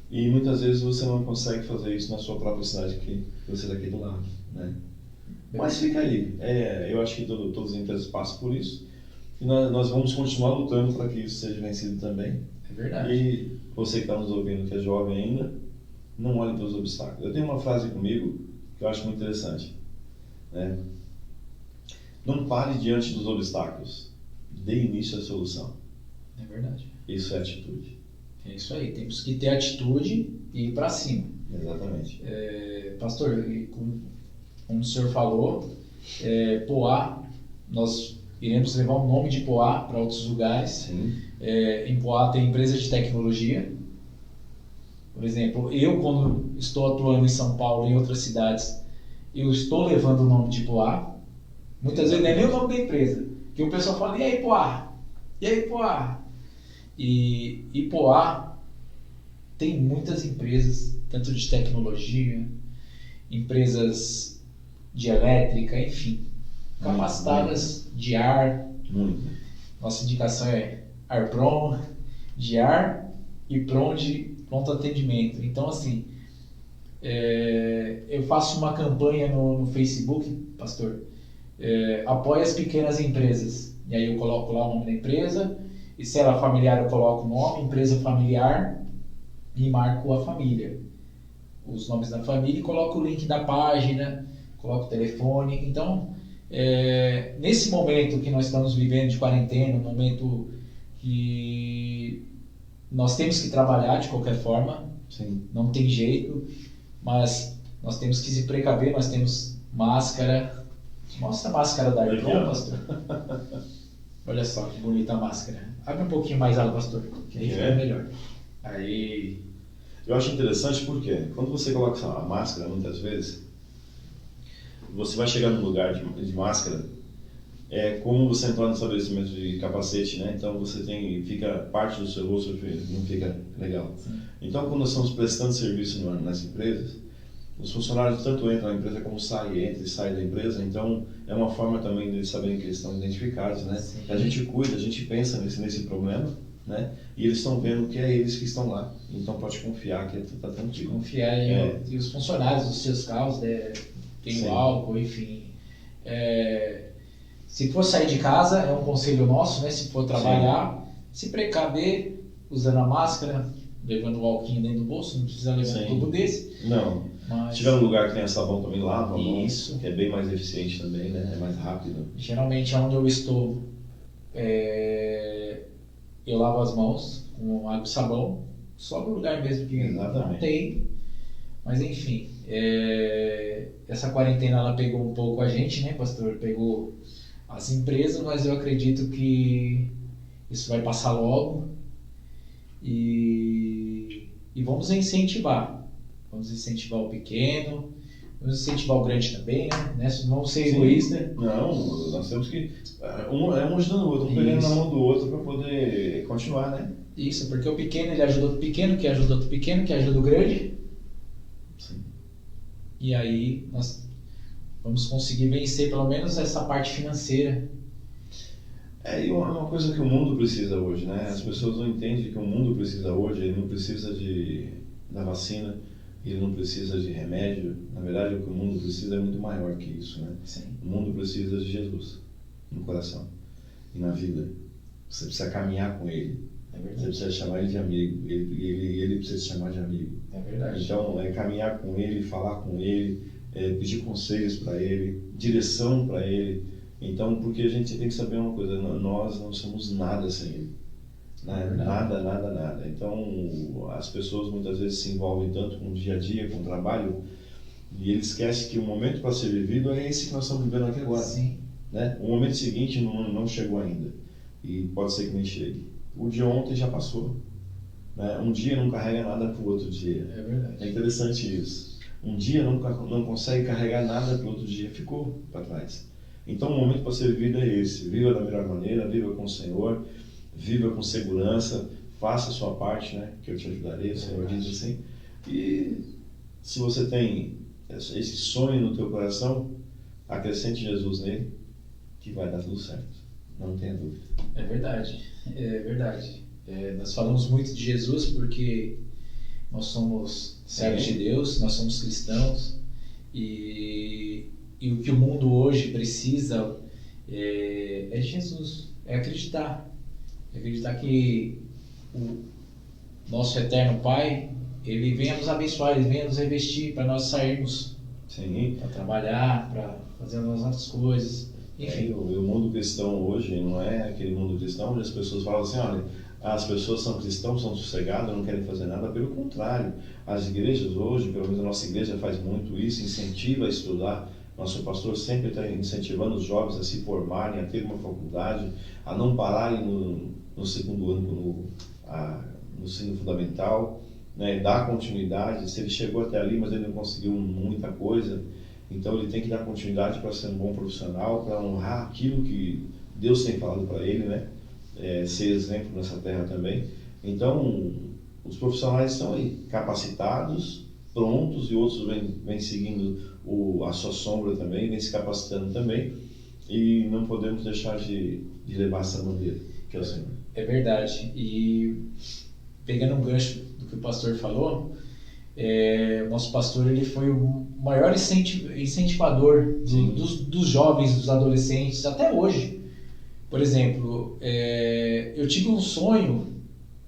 E muitas vezes você não consegue fazer isso na sua própria cidade, que você daqui do lado, né? Mas fica aí. Eu acho que todas as empresas passam por isso. E nós vamos continuar lutando para que isso seja vencido também. É verdade. E você que está nos ouvindo, que é jovem ainda, não olhe para os obstáculos. Eu tenho uma frase comigo que eu acho muito interessante, né? Não pare diante dos obstáculos. Dê início à solução. É verdade. Isso é atitude. É isso aí. Temos que ter atitude e ir para cima. Exatamente. Pastor, como o senhor falou, Poá, nós iremos levar o nome de Poá para outros lugares. Sim. Em Poá tem empresas de tecnologia. Por exemplo, eu quando estou atuando em São Paulo e em outras cidades, eu estou levando o nome de Poá. Muitas vezes não é nem o nome da empresa, que o pessoal fala, e aí Poá? E aí Poá? E Poá tem muitas empresas, tanto de tecnologia, empresas de elétrica, enfim, capacitadas de ar. Muito. Nossa indicação é Arpron, de ar e Pron de pronto atendimento. Então, assim, eu faço uma campanha no Facebook, pastor, apoie as pequenas empresas. E aí eu coloco lá o nome da empresa, e se ela é familiar eu coloco o nome, empresa familiar, e marco a família. Os nomes da família e coloco o link da página, coloco o telefone. Então, nesse momento que nós estamos vivendo de quarentena, um momento que nós temos que trabalhar de qualquer forma, Sim. Não tem jeito, mas nós temos que se precaver, nós temos máscara. Mostra a máscara da Arpron, pastor. Olha só que bonita a máscara. Abre um pouquinho mais ela, pastor, que aí fica melhor. Aí. Eu acho interessante porque quando você coloca a máscara, muitas vezes, você vai chegar num lugar de máscara, é como você entrar no estabelecimento de capacete, né? Então você fica parte do seu rosto não fica legal. Sim. Então quando nós estamos prestando serviço nas empresas, os funcionários tanto entram na empresa como entra e sai da empresa, então é uma forma também de saberem que eles estão identificados, né? Sim. A gente cuida, a gente pensa nesse problema, né? E eles estão vendo que é eles que estão lá, então pode confiar que está tranquilo. Confiar e os funcionários dos seus carros tem o álcool, enfim. Se for sair de casa, é um conselho nosso, né? Se for trabalhar, se precaver usando a máscara, levando o álcool dentro do bolso, não precisa levar um tubo desse. Não. Mas... Se tiver um lugar que tenha sabão também, lava a mão, Isso. que é bem mais eficiente também, né? É mais rápido. Geralmente, onde eu estou, eu lavo as mãos com água e sabão, só no lugar mesmo que não tem. Mas enfim, essa quarentena ela pegou um pouco a gente, né, pastor? Pegou as empresas, mas eu acredito que isso vai passar logo e vamos incentivar. Vamos incentivar o pequeno, vamos incentivar o grande também, né? Não vamos ser egoístas. Não, nós temos que... um ajudando o outro, um pegando na mão do outro para poder continuar, né? Isso, porque o pequeno, ele ajuda outro pequeno, que ajuda outro pequeno, que ajuda o grande. Sim. E aí nós vamos conseguir vencer pelo menos essa parte financeira. E uma coisa que o mundo precisa hoje, né? As pessoas não entendem que o mundo precisa hoje, ele não precisa da vacina, ele não precisa de remédio. Na verdade, o que o mundo precisa é muito maior que isso, né? Sim. O mundo precisa de Jesus no coração e na vida. Você precisa caminhar com ele. É verdade. Você precisa chamar ele de amigo. Ele precisa te chamar de amigo. É verdade. Então, caminhar com ele, falar com ele, pedir conselhos para ele, direção para ele. Então, porque a gente tem que saber uma coisa, nós não somos nada sem ele. Nada. Então, as pessoas muitas vezes se envolvem tanto com o dia a dia, com o trabalho, e eles esquecem que o momento para ser vivido é esse que nós estamos vivendo aqui agora. Sim. Né? O momento seguinte não chegou ainda, e pode ser que nem chegue. O de ontem já passou. Né? Um dia não carrega nada para o outro dia. É verdade. É interessante isso. Um dia não consegue carregar nada para o outro dia, ficou para trás. Então, o momento para ser vivido é esse. Viva da melhor maneira, viva com o Senhor, viva com segurança, faça a sua parte, né? Que eu te ajudarei, o Senhor diz assim. E se você tem esse sonho no teu coração, acrescente Jesus nele, que vai dar tudo certo. Não tenha dúvida. É verdade. É verdade. Nós falamos muito de Jesus porque nós somos servos de Deus, nós somos cristãos e o que o mundo hoje precisa é de Jesus, é acreditar que o nosso eterno Pai, ele venha nos abençoar, ele venha nos revestir para nós sairmos para trabalhar, para fazer as nossas coisas, enfim. O mundo cristão hoje não é aquele mundo cristão onde as pessoas falam assim, olha, as pessoas são cristãos, são sossegadas, não querem fazer nada. Pelo contrário, as igrejas hoje, pelo menos a nossa igreja faz muito isso, incentiva a estudar. Nosso pastor sempre está incentivando os jovens a se formarem, a ter uma faculdade, a não pararem no segundo ano no ensino fundamental, né? Dar continuidade. Se ele chegou até ali, mas ele não conseguiu muita coisa, então ele tem que dar continuidade para ser um bom profissional, para honrar aquilo que Deus tem falado para ele, né? Ser exemplo nessa terra também. Então, os profissionais estão aí, capacitados, prontos, e outros vêm seguindo a sua sombra também, vêm se capacitando também, e não podemos deixar de levar essa bandeira, que é o Senhor. É verdade. E pegando um gancho do que o pastor falou, o nosso pastor, ele foi o maior incentivador dos jovens, dos adolescentes, até hoje. Por exemplo, eu tive um sonho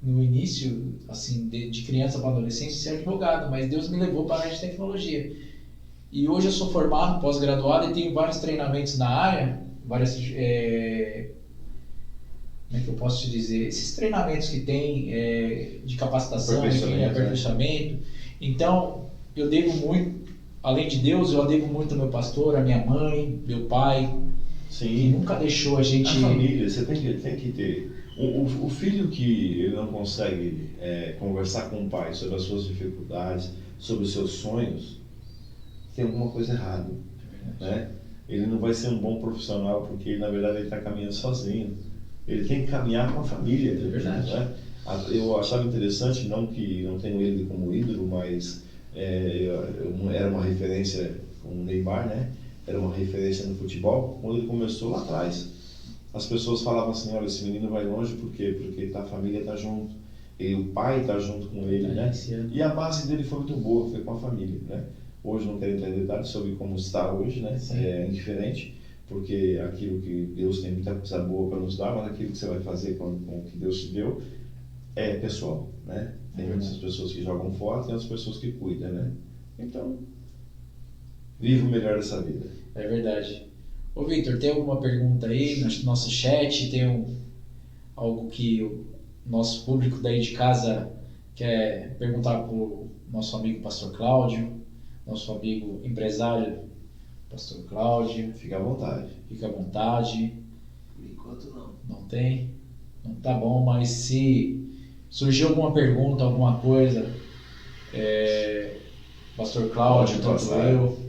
no início, assim, de criança para adolescente, ser advogado, mas Deus me levou para a área de tecnologia. E hoje eu sou formado, pós-graduado, e tenho vários treinamentos na área, como é que eu posso te dizer? Esses treinamentos que tem de capacitação, aperfeiçoamento. Então, eu devo muito, além de Deus, eu devo muito ao meu pastor, à minha mãe, meu pai, que nunca deixou a gente... A família, você tem que ter... O filho que ele não consegue conversar com o pai sobre as suas dificuldades, sobre os seus sonhos, tem alguma coisa errada. Né? Ele não vai ser um bom profissional porque, na verdade, ele está caminhando sozinho. Ele tem que caminhar com a família. É verdade. Né? Eu achava interessante, não que não tenho ele como ídolo, mas era uma referência com o Neymar, né? Era uma referência no futebol. Quando ele começou lá atrás, as pessoas falavam assim, olha, esse menino vai longe, por quê? Porque a família está junto, e o pai está junto com ele, né? E a base dele foi muito boa, foi com a família, né? Hoje não quero entrar em detalhes sobre como está hoje, né? É indiferente, porque aquilo que Deus tem muita coisa boa para nos dar, mas aquilo que você vai fazer com o que Deus te deu é pessoal, né? Tem muitas pessoas que jogam fora, tem outras pessoas que cuidam, né? Então, viva o melhor dessa vida. É verdade. Ô Victor, tem alguma pergunta aí no nosso chat? Tem algo que o nosso público daí de casa quer perguntar para o nosso amigo Pastor Cláudio, nosso amigo empresário Pastor Cláudio? Fica à vontade. Fica à vontade. Por enquanto não. Não tem? Não tá bom, mas se surgiu alguma pergunta, alguma coisa, Pastor Cláudio, tanto eu,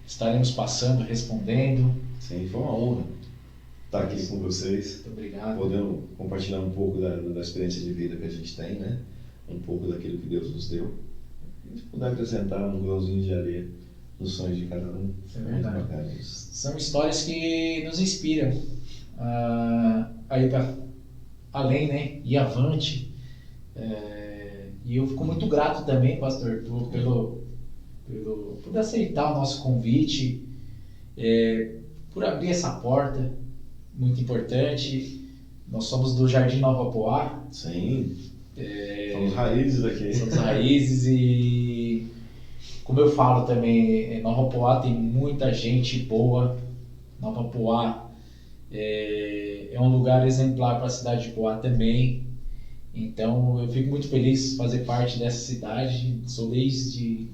estaremos passando, respondendo. Sim, foi uma honra estar aqui com vocês, Muito obrigado. podendo compartilhar um pouco da experiência de vida que a gente tem, né? Um pouco daquilo que Deus nos deu. E poder acrescentar um grãozinho de areia nos sonhos de cada um. Isso é Muito verdade. bacana isso. São histórias que nos inspiram a ir para além, né? Ir avante. E eu fico muito grato também, pastor, por aceitar o nosso convite, por abrir essa porta, muito importante. Nós somos do Jardim Nova Poá. Sim, somos raízes daqui. Somos raízes e, como eu falo também, Nova Poá tem muita gente boa. Nova Poá é um lugar exemplar para a cidade de Poá também. Então eu fico muito feliz de fazer parte dessa cidade. Sou desde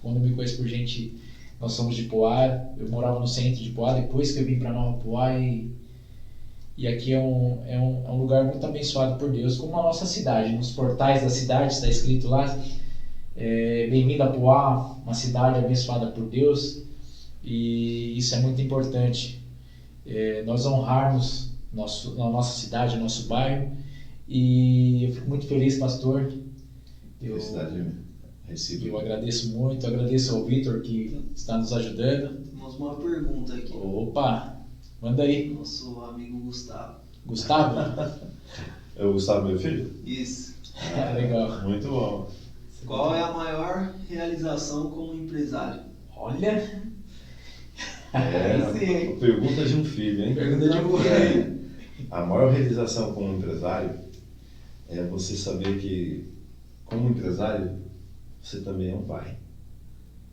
quando eu me conheço por gente, nós somos de Poá. Eu morava no centro de Poá, depois que eu vim para Nova Poá, e aqui é um lugar muito abençoado por Deus, como a nossa cidade. Nos portais da cidade está escrito lá, bem-vindo a Poá, uma cidade abençoada por Deus, e isso é muito importante. Nós honrarmos a nossa cidade, o nosso bairro. E eu fico muito feliz, pastor. Felicidade recíproca. Eu agradeço muito, agradeço ao Vitor que está nos ajudando. Temos uma pergunta aqui. Opa, manda aí. Nosso amigo Gustavo. Gustavo? É o Gustavo, meu filho? Isso. Legal. Muito bom. Qual é a maior realização como empresário? Olha. A pergunta de um filho, hein? Pergunta de um filho. A maior realização como empresário é você saber que, como empresário, você também é um pai,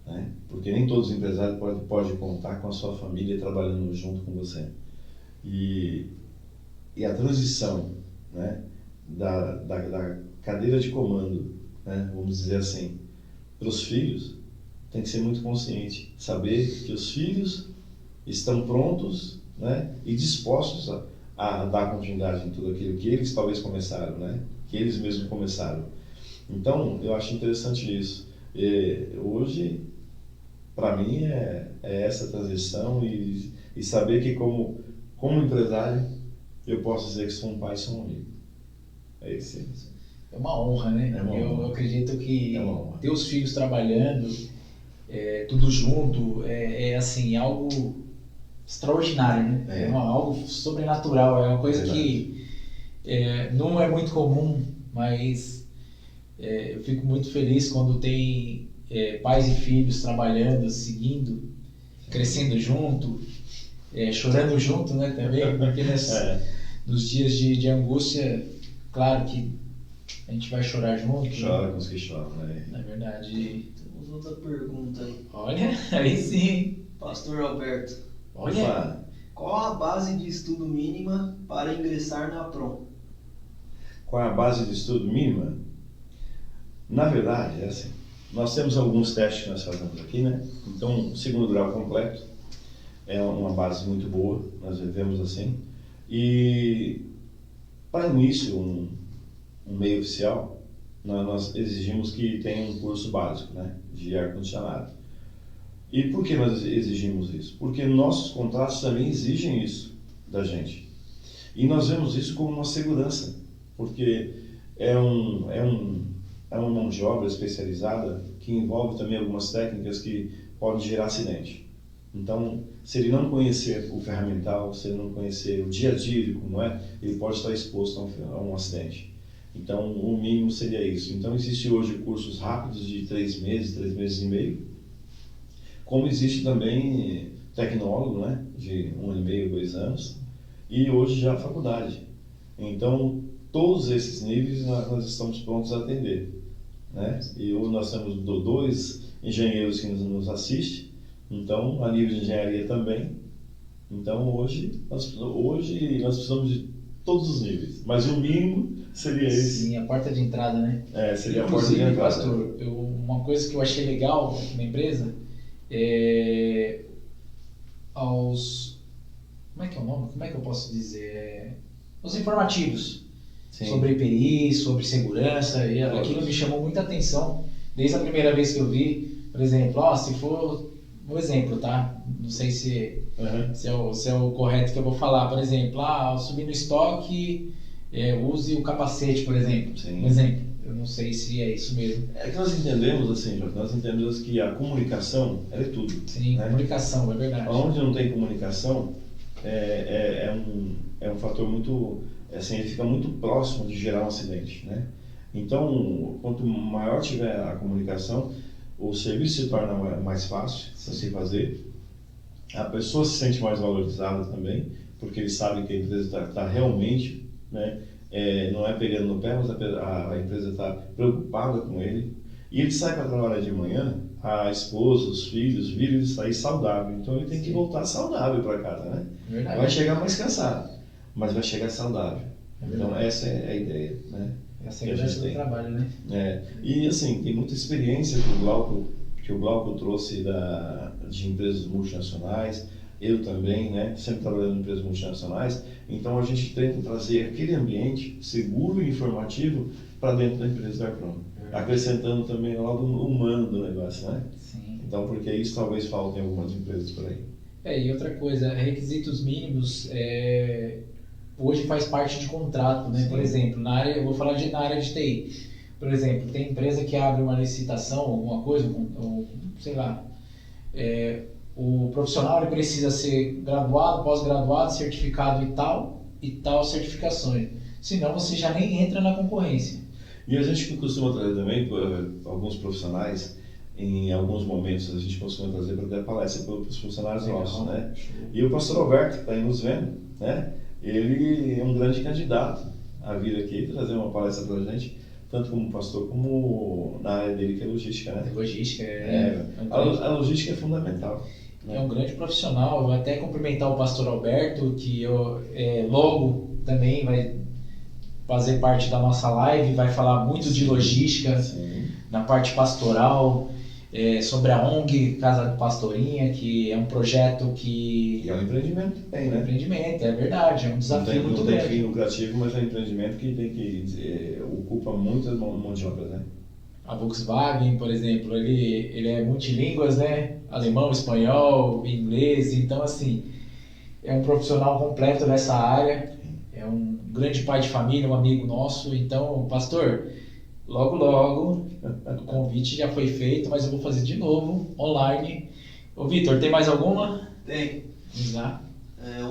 né? Porque nem todos os empresários podem contar com a sua família trabalhando junto com você. E a transição, né, da cadeira de comando, né, vamos dizer assim, para os filhos, tem que ser muito consciente. Saber que os filhos estão prontos, né, e dispostos a dar continuidade em tudo aquilo que eles talvez começaram, né? Que eles mesmos começaram. Então, eu acho interessante isso. Hoje, para mim, é essa transição e saber que como empresário, eu posso dizer que sou um pai e sou um amigo. É isso. É uma honra, né? É uma honra. Eu acredito que É uma honra. ter os filhos trabalhando, tudo junto, assim, algo extraordinário, né? É algo sobrenatural, é uma coisa que não é muito comum, mas eu fico muito feliz quando tem pais e filhos trabalhando, seguindo, crescendo junto, chorando junto, né, também, porque nos dias de angústia, claro que a gente vai chorar junto. Chora com os que choram, né? Na verdade. Temos outra pergunta aí. Olha, aí sim. Pastor Alberto. Olha. Qual a base de estudo mínima para ingressar na PROM? Qual é a base de estudo mínima? Na verdade, é assim. Nós temos alguns testes que nós fazemos aqui, né? Então, o segundo grau completo é uma base muito boa, nós vivemos assim. E para início, um meio oficial, nós exigimos que tenha um curso básico, né, de ar-condicionado. E por que nós exigimos isso? Porque nossos contratos também exigem isso da gente. E nós vemos isso como uma segurança, porque é uma mão de obra especializada que envolve também algumas técnicas que podem gerar acidente. Então, se ele não conhecer o ferramental, se ele não conhecer o dia a dia de como ele pode estar exposto a um acidente. Então, o mínimo seria isso. Então, existe hoje cursos rápidos de 3 meses e meio, como existe também tecnólogo, né, de 1 ano e meio, 2 anos, e hoje já a faculdade. Então, todos esses níveis nós estamos prontos a atender, né? E hoje nós temos 2 engenheiros que nos assistem, então, a nível de engenharia também. Então, hoje nós precisamos de todos os níveis, mas o mínimo seria esse. Sim, a porta de entrada, né? Seria a porta de entrada. Pastor, uma coisa que eu achei legal aqui na empresa como é que é o nome? Como é que eu posso dizer? Os informativos. Sim. Sobre EPI, sobre segurança, e aquilo me chamou muita atenção desde a primeira vez que eu vi. Por exemplo, se for um exemplo, tá? Não sei Uhum. se é o correto que eu vou falar. Por exemplo, ao subir no estoque, use o capacete, por exemplo. Sim. Um exemplo. Eu não sei se é isso mesmo. É que nós entendemos assim, Jorge, nós entendemos que a comunicação ela é tudo. Sim, né? comunicação, é verdade. Onde não tem comunicação, é um fator muito, assim, ele fica muito próximo de gerar um acidente, né? Então, quanto maior tiver a comunicação, o serviço se torna mais fácil de se fazer, a pessoa se sente mais valorizada também, porque ele sabe que a empresa está realmente, né, não é pegando no pé, mas a empresa está preocupada com ele, e ele sai para trabalhar de manhã, a esposa, os filhos, viram ele sair saudável, então ele tem que voltar saudável para casa, né? Verdade. Vai chegar mais cansado, mas vai chegar saudável. Então verdade. essa é a ideia, né? Essa é a segurança do trabalho, né? E assim, tem muita experiência que o Glauco trouxe de empresas multinacionais, eu também, né? Sempre trabalhando em empresas multinacionais, então a gente tenta trazer aquele ambiente seguro e informativo para dentro da empresa da Arpron, acrescentando também o lado humano do negócio, né? Sim. Então, porque isso talvez falte em algumas empresas por aí. E outra coisa, requisitos mínimos, hoje faz parte de contrato, né? Sim. Por exemplo, eu vou falar na área de TI. Por exemplo, tem empresa que abre uma licitação, alguma coisa, ou, sei lá, o profissional ele precisa ser graduado, pós-graduado, certificado e tal certificações. Senão você já nem entra na concorrência. E a gente costuma trazer também alguns profissionais, em alguns momentos a gente costuma trazer para dar palestra para os funcionários nossos, né? E o pastor Alberto, que está aí nos vendo, né? Ele é um grande candidato a vir aqui e trazer uma palestra para a gente, tanto como pastor, como na área dele, que é logística, né? Logística a logística é fundamental. É um grande profissional. Eu vou até cumprimentar o pastor Alberto, que logo também vai fazer parte da nossa live, vai falar muito de logística. Sim. Na parte pastoral, sobre a ONG Casa de Pastorinha, que é um projeto que... E é um empreendimento também, né? É um empreendimento, é verdade, é um desafio muito grande. Não tem fim lucrativo, mas é um empreendimento que ocupa muitas mãos de obra, né? A Volkswagen, por exemplo, ele é multilínguas, né? Alemão, espanhol, inglês, então assim, é um profissional completo nessa área, é um grande pai de família, um amigo nosso. Então, pastor, logo, o convite já foi feito, mas eu vou fazer de novo, online. Ô Vitor, tem mais alguma? Tem. Vamos lá.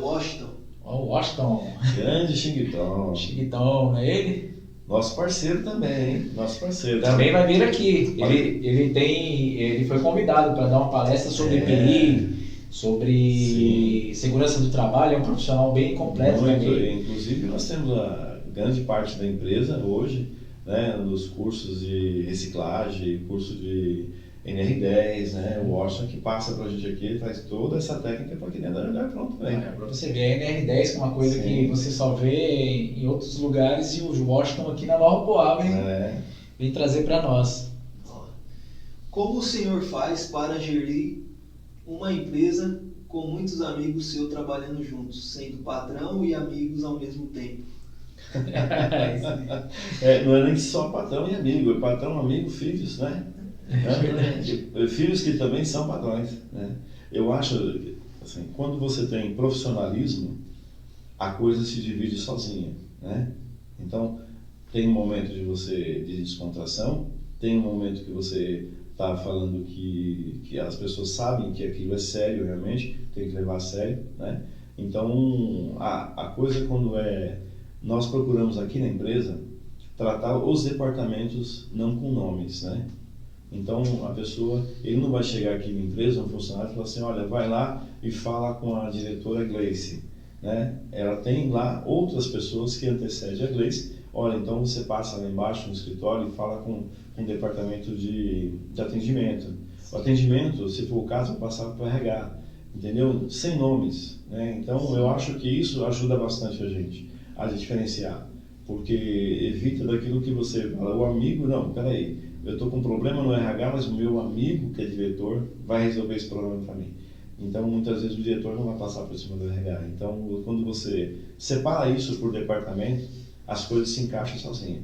Washington. O Washington. Grande Xinguitão. Xinguitão, não é ele? Nosso parceiro também, hein? Nosso parceiro. Também vai vir aqui. Ele foi convidado para dar uma palestra sobre EPI, sobre segurança do trabalho. É um profissional bem completo também. Inclusive, nós temos a grande parte da empresa hoje, né, nos cursos de reciclagem, curso de NR10, né, o Washington que passa para a gente aqui, ele traz toda essa técnica para aqui dentro da pronto também. Para você ver, a NR10 que é uma coisa que você só vê em outros lugares, e o Washington aqui na Nova Poá vem trazer para nós. Como o senhor faz para gerir uma empresa com muitos amigos seus trabalhando juntos, sendo patrão e amigos ao mesmo tempo? Não é nem só patrão e amigo, é patrão, amigo, filhos, né? Filhos que também são patrões, né? Eu acho, assim, quando você tem profissionalismo, a coisa se divide sozinha, né? Então, tem um momento de descontração, tem um momento que você está falando que as pessoas sabem que aquilo é sério realmente, tem que levar a sério, né? Então, a coisa quando nós procuramos aqui na empresa tratar os departamentos não com nomes, né? Então, a pessoa, ele não vai chegar aqui na empresa, um funcionário, e falar assim, olha, vai lá e fala com a diretora Gleice, né? Ela tem lá outras pessoas que antecedem a Gleice. Olha, então você passa lá embaixo no escritório e fala com o departamento de atendimento. O atendimento, se for o caso, vai passar para o RH, entendeu? Sem nomes, né? Então, eu acho que isso ajuda bastante a gente a diferenciar, porque evita daquilo que você fala, o amigo, não, peraí, eu estou com um problema no RH, mas o meu amigo, que é diretor, vai resolver esse problema para mim. Então, muitas vezes o diretor não vai passar por cima do RH. Então, quando você separa isso por departamento, as coisas se encaixam sozinhas.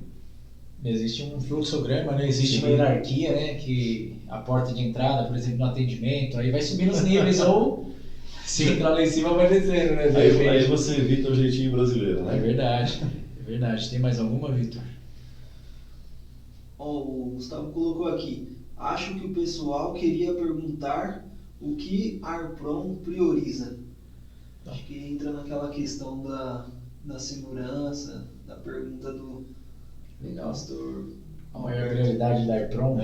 Existe um fluxograma, né? Existe Sim. uma hierarquia, né? Que a porta de entrada, por exemplo, no atendimento, aí vai subindo os níveis ou se entrar lá em cima vai descendo, né? De Aí repente. você evita o jeitinho brasileiro, É né? verdade, é verdade. Tem mais alguma, Vitor? Ó, o Gustavo colocou aqui. Acho que o pessoal queria perguntar o que a Arpron prioriza. Tá. Acho que entra naquela questão da segurança, da pergunta do pastor. A maior prioridade da Arpron?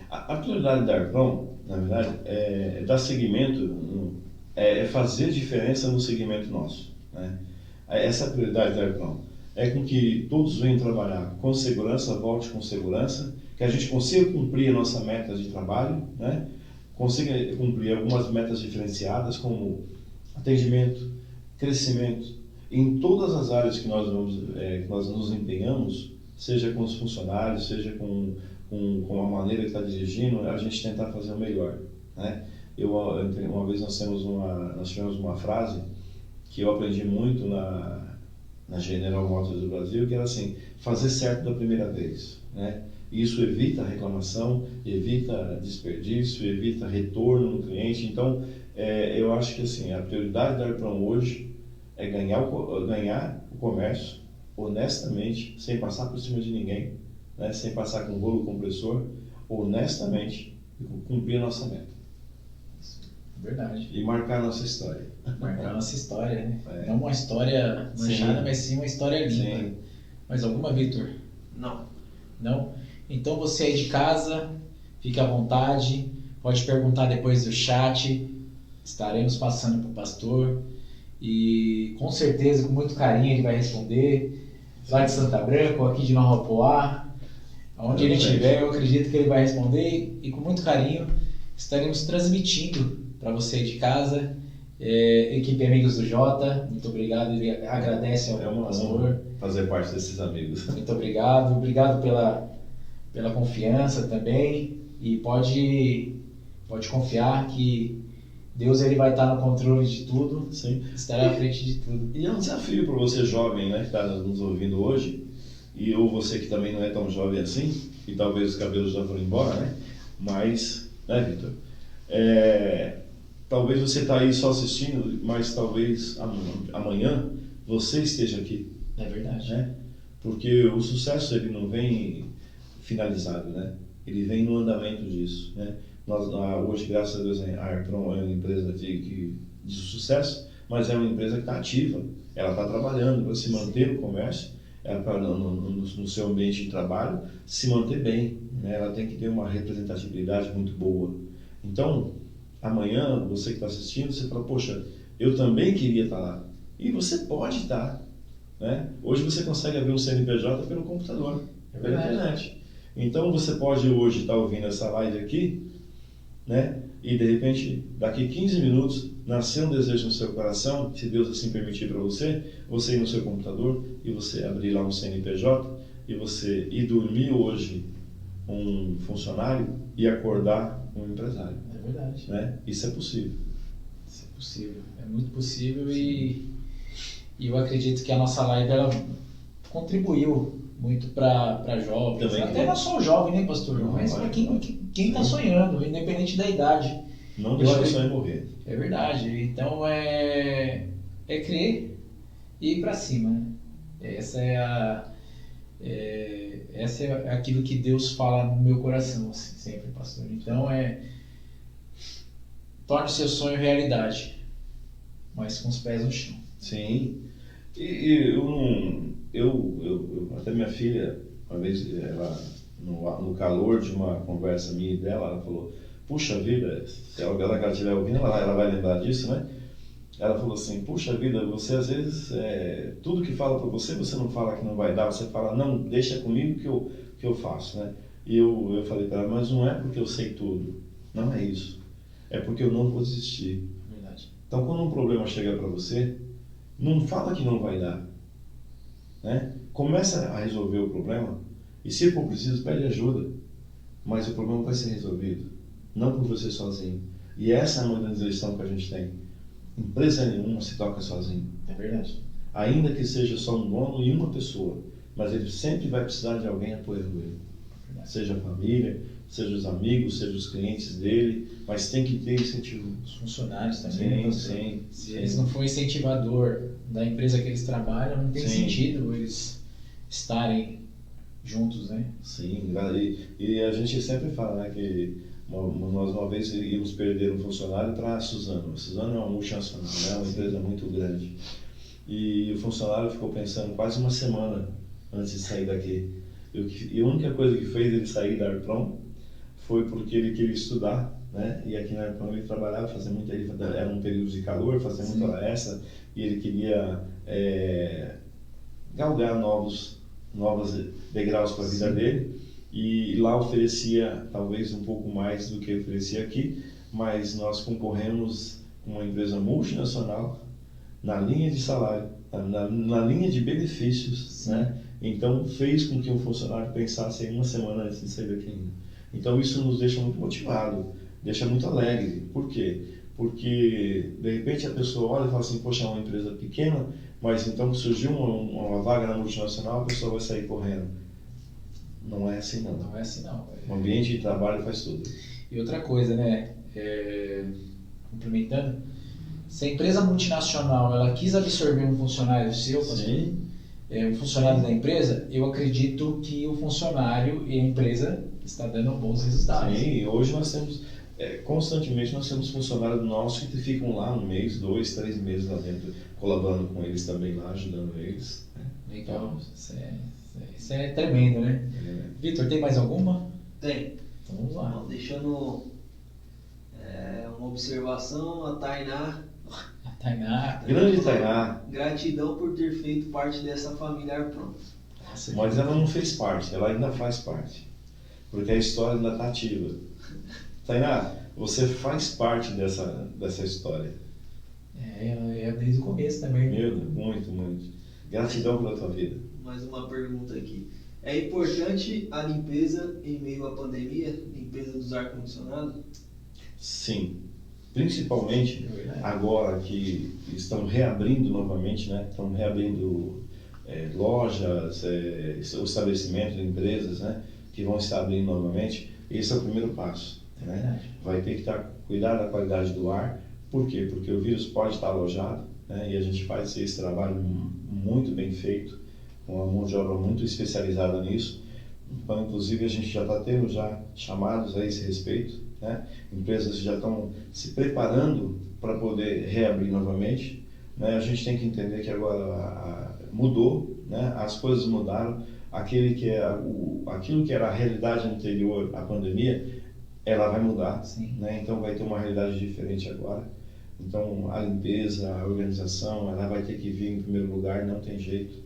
A prioridade da Arpron, na verdade, é dar seguimento, é fazer diferença no segmento nosso, né? Essa é a prioridade da Arpron. É com que todos venham trabalhar com segurança, volte com segurança, que a gente consiga cumprir a nossa meta de trabalho, né? Consiga cumprir algumas metas diferenciadas, como atendimento, crescimento, em todas as áreas que nós nos empenhamos, seja com os funcionários, seja com a maneira que está dirigindo, a gente tentar fazer o melhor, né? Uma vez nós tivemos uma frase que eu aprendi muito na General Motors do Brasil, que era assim: fazer certo da primeira vez, né? Isso evita reclamação, evita desperdício, evita retorno no cliente. Então, eu acho que assim, a prioridade da Arpron hoje é ganhar o comércio honestamente, sem passar por cima de ninguém, né? Sem passar com rolo compressor, honestamente, cumprir a nossa meta. Verdade. E marcar a nossa história. Marcar a nossa história, né? Não uma história manchada, mas sim uma história limpa. Sim. Mais alguma, Vitor? Não. Não? Então você aí de casa, fique à vontade, pode perguntar depois do chat, estaremos passando para o pastor e com certeza, com muito carinho, ele vai responder. Lá de Santa Branca ou aqui de Nova Poá, onde ele estiver, eu acredito que ele vai responder e com muito carinho estaremos transmitindo para você aí de casa. Equipe Amigos do Jota, muito obrigado, ele agradece ao pastor. Fazer parte desses amigos. Muito obrigado pela confiança também e pode confiar que Deus ele vai estar no controle de tudo, sim, estará à frente de tudo. E é um desafio para você jovem, né, que está nos ouvindo hoje, ou você que também não é tão jovem assim, e talvez os cabelos já foram embora, né? Mas, né, Vitor? Talvez você está aí só assistindo, mas talvez amanhã você esteja aqui. É verdade. Né? Porque o sucesso ele não vem finalizado, né? Ele vem no andamento disso, né? Hoje, graças a Deus, a Arpron é uma empresa de sucesso, mas é uma empresa que está ativa. Ela está trabalhando para se manter no comércio, no seu ambiente de trabalho, se manter bem, né? Ela tem que ter uma representatividade muito boa. Então, amanhã, você que está assistindo, você fala, poxa, eu também queria estar lá. E você pode estar, né? Hoje você consegue abrir um CNPJ pelo computador, pela internet. Então, você pode hoje estar ouvindo essa live aqui, né? E de repente, daqui 15 minutos, nascer um desejo no seu coração, se Deus assim permitir para você ir no seu computador e você abrir lá um CNPJ e você ir dormir hoje um funcionário e acordar um empresário. É verdade. Né? Isso é possível. Isso é possível, é muito possível e eu acredito que a nossa live ela contribuiu muito para jovens, também até não só o jovem, né, pastor? Não, mas para quem está sonhando, independente da idade. Não deixa o sonho morrer. É verdade. Então é crer e ir para cima. Né? Essa é aquilo que Deus fala no meu coração, assim, sempre, pastor. Então torne seu sonho realidade, mas com os pés no chão. Sim. E eu até minha filha, uma vez, ela, no calor de uma conversa minha e dela, ela falou, puxa vida, se ela estiver ouvindo, ela vai lembrar disso, né? Ela falou assim, puxa vida, você às vezes, tudo que fala para você não fala que não vai dar, você fala, não, deixa comigo que eu faço, né? E eu falei para ela, mas não é porque eu sei tudo, não é isso, é porque eu não vou desistir. Verdade. Então, quando um problema chega para você, não fala que não vai dar, né? Começa a resolver o problema e, se for preciso, pede ajuda, mas o problema vai ser resolvido, não por você sozinho. E essa é uma das lições que a gente tem. Empresa nenhuma se toca sozinho. É verdade. Ainda que seja só um dono e uma pessoa. mas ele sempre vai precisar de alguém apoiando ele. Seja a família, seja os amigos, seja os clientes dele, mas tem que ter incentivo. Os funcionários também. Sim. Se eles não forem incentivador da empresa que eles trabalham, não tem sentido eles estarem juntos, né? Sim, e a gente sempre fala, né, que nós uma vez íamos perder um funcionário para a Suzano. A Suzano é uma multinacional, né, uma empresa muito grande. E o funcionário ficou pensando quase uma semana antes de sair daqui. E a única coisa que fez ele sair da Arpron foi porque ele queria estudar, né? E aqui na Arpron ele trabalhava, era um período de calor, fazia muita hora extra, e ele queria galgar novos degraus para a vida dele, e lá oferecia talvez um pouco mais do que oferecia aqui, mas nós concorremos com uma empresa multinacional na linha de salário, na linha de benefícios, né? Então fez com que um funcionário pensasse em uma semana antes de sair daqui ainda. Então isso nos deixa muito motivado, deixa muito alegre. Por quê? Porque de repente a pessoa olha e fala assim, poxa, é uma empresa pequena, mas então surgiu uma vaga na multinacional, a pessoa vai sair correndo. Não é assim não. Não é assim não. O ambiente de trabalho faz tudo. E outra coisa, né? Complementando, se a empresa multinacional ela quis absorver um funcionário seu, um funcionário da empresa, eu acredito que o funcionário e a empresa está dando bons resultados. Sim, hoje nós temos, constantemente nós temos funcionários nossos que ficam lá um mês, 2, 3 meses lá dentro, colaborando com eles também lá, ajudando eles. Legal, isso é tremendo, né? Vitor, tem mais alguma? Tem. Então vamos lá. Bom, deixando uma observação, a Tainá. Grande Tainá. Gratidão por ter feito parte dessa família Arpron. Mas ela não fez parte, ela ainda faz parte. Porque a história ainda está ativa. Tainá, você faz parte dessa história. Desde o começo também. Meu Deus, muito, muito. Gratidão pela tua vida. Mais uma pergunta aqui. É importante a limpeza em meio à pandemia? Limpeza dos ar-condicionados? Sim. Principalmente agora que estão reabrindo novamente, né? Estão reabrindo lojas, estabelecimentos, empresas, né? Que vão estar abrindo novamente. Esse é o primeiro passo, né? Vai ter que cuidar da qualidade do ar. Por quê? Porque o vírus pode estar alojado, né? E a gente faz esse trabalho muito bem feito, com uma mão de obra muito especializada nisso. Então, inclusive, a gente já está tendo chamados a esse respeito, né? Empresas já estão se preparando para poder reabrir novamente, né? A gente tem que entender que agora mudou, né? As coisas mudaram. Aquilo que era a realidade anterior à pandemia, ela vai mudar, né? Então vai ter uma realidade diferente agora. Então a limpeza, a organização, ela vai ter que vir em primeiro lugar, não tem jeito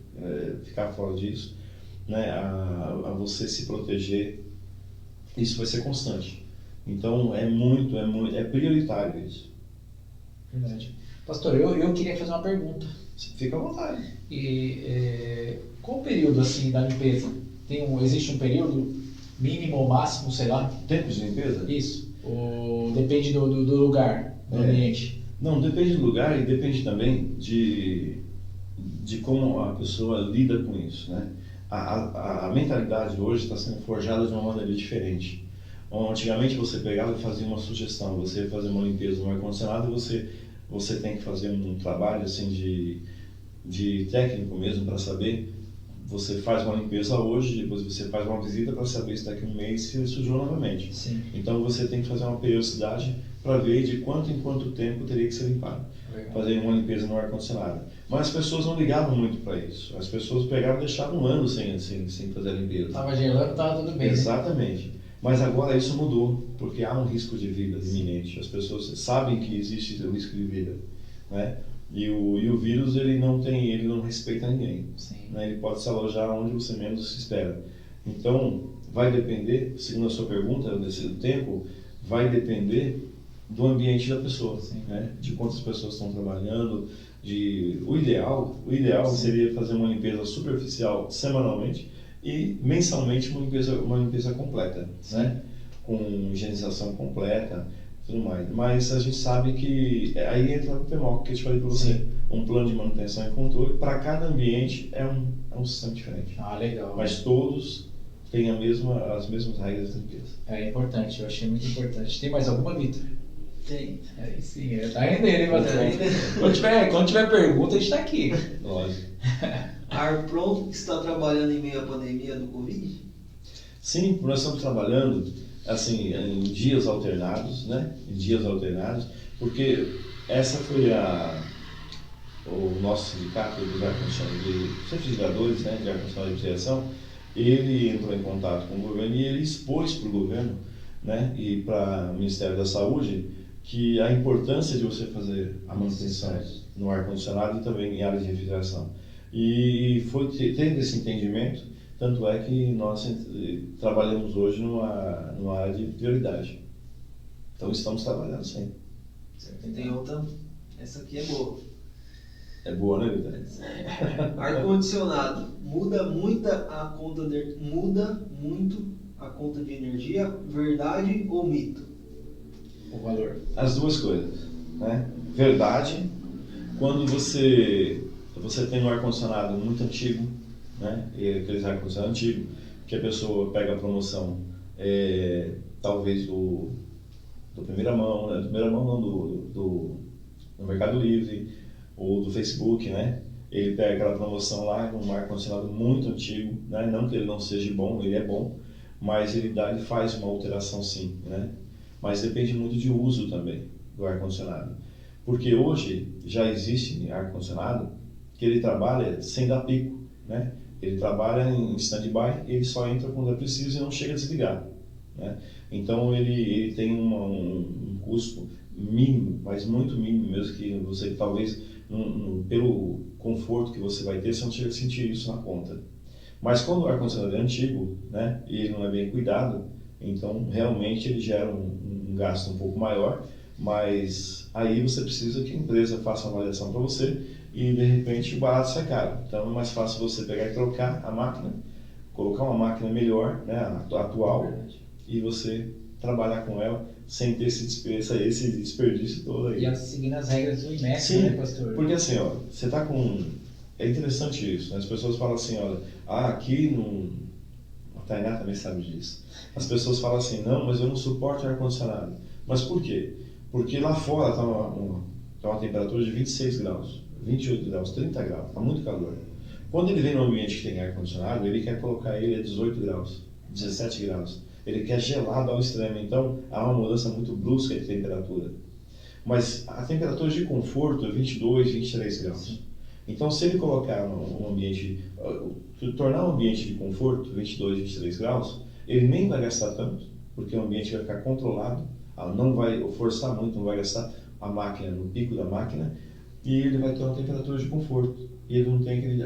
ficar fora disso, né? A você se proteger, isso vai ser constante. Então é prioritário isso. Verdade. Pastor, eu queria fazer uma pergunta. Fica à vontade. Qual o período assim da limpeza? Existe um período mínimo ou máximo, sei lá? Tempo de limpeza? Isso. Ou depende do lugar, do ambiente? Não, depende do lugar e depende também de como a pessoa lida com isso, né? A mentalidade hoje está sendo forjada de uma maneira diferente. Antigamente você pegava e fazia uma sugestão, você ia fazer uma limpeza no ar-condicionado, você tem que fazer um trabalho assim de técnico mesmo para saber. Você faz uma limpeza hoje, depois você faz uma visita para saber se daqui a um mês se sujou novamente. Sim. Então você tem que fazer uma periodicidade para ver de quanto em quanto tempo teria que ser limpado. Legal. Fazer uma limpeza no ar-condicionado. Mas as pessoas não ligavam muito para isso. As pessoas pegavam e deixavam um ano sem fazer a limpeza. Estava gelando, estava tudo bem. Exatamente. Né? Mas agora isso mudou, porque há um risco de vida iminente. As pessoas sabem que existe o risco de vida, né? E o vírus ele não respeita ninguém. Né? Ele pode se alojar onde você menos se espera. Então vai depender, segundo a sua pergunta, desse tempo, vai depender do ambiente da pessoa, né? De quantas pessoas estão trabalhando. O ideal seria fazer uma limpeza superficial semanalmente e mensalmente uma limpeza completa, né? Com higienização completa, tudo mais. Mas a gente sabe que aí entra o PMOC que eu te falei para você. Um plano de manutenção e controle. Para cada ambiente é é um sistema diferente. Ah, legal. Mas todos têm as mesmas regras da empresa. É importante, eu achei muito importante. Tem mais alguma, Vitor? Tem. Aí sim, tá rendendo, hein, patrão? Tá rendendo. Quando tiver pergunta, a gente tá aqui. Lógico. A Arpron está trabalhando em meio à pandemia do Covid? Sim, nós estamos trabalhando assim, em dias alternados, né? Em dias alternados, porque essa foi o nosso sindicato dos refrigeradores, né, de ar-condicionado de refrigeração. Ele entrou em contato com o governo e ele expôs para o governo, né, e para o Ministério da Saúde que a importância de você fazer a manutenção no ar-condicionado e também em áreas de refrigeração. E foi tendo esse entendimento, tanto é que nós trabalhamos hoje numa área de prioridade. Então estamos trabalhando sim. Tem outra, essa aqui é boa. É boa, né, Vitor? Ar-condicionado muda muito a conta de energia, verdade ou mito? O valor. As duas coisas, né? Verdade, quando você tem um ar-condicionado muito antigo, né? E aqueles ar-condicionado antigo, que a pessoa pega a promoção, talvez do primeira mão, né? Do primeira mão não, do Mercado Livre ou do Facebook, né? Ele pega aquela promoção lá, um ar-condicionado muito antigo, né? Não que ele não seja bom, ele é bom, mas ele faz uma alteração sim, né? Mas depende muito de uso também do ar-condicionado. Porque hoje já existe ar-condicionado que ele trabalha sem dar pico, né? Ele trabalha em stand-by, ele só entra quando é preciso e não chega a desligar, né? Então ele tem um custo mínimo, mas muito mínimo mesmo, que você talvez, pelo conforto que você vai ter, você não chega a sentir isso na conta. Mas quando o ar-condicionado é antigo, né, e ele não é bem cuidado, então realmente ele gera um gasto um pouco maior, mas aí você precisa que a empresa faça uma avaliação para você e de repente o barato sai caro. Então é mais fácil você pegar e trocar a máquina, colocar uma máquina melhor, né, atual, e você trabalhar com ela sem ter esse desperdício todo aí. E seguindo as regras do IMEC, Sim, né, pastor? porque assim, ó, você tá com... É interessante isso, né? As pessoas falam assim, olha, aqui no... A Tainá também sabe disso. As pessoas falam assim, não, mas eu não suporto ar-condicionado. Mas por quê? Porque lá fora está uma temperatura de 26 graus, 28 graus, 30 graus, está muito calor. Quando ele vem num ambiente que tem ar-condicionado, ele quer colocar ele a 18 graus, 17 graus. Ele quer gelado ao extremo, então há uma mudança muito brusca de temperatura. Mas a temperatura de conforto é 22, 23 graus. Então se ele colocar um ambiente, tornar um ambiente de conforto 22, 23 graus, ele nem vai gastar tanto, porque o ambiente vai ficar controlado, não vai forçar muito, não vai gastar a máquina no pico da máquina, e ele vai ter uma temperatura de conforto. E ele não tem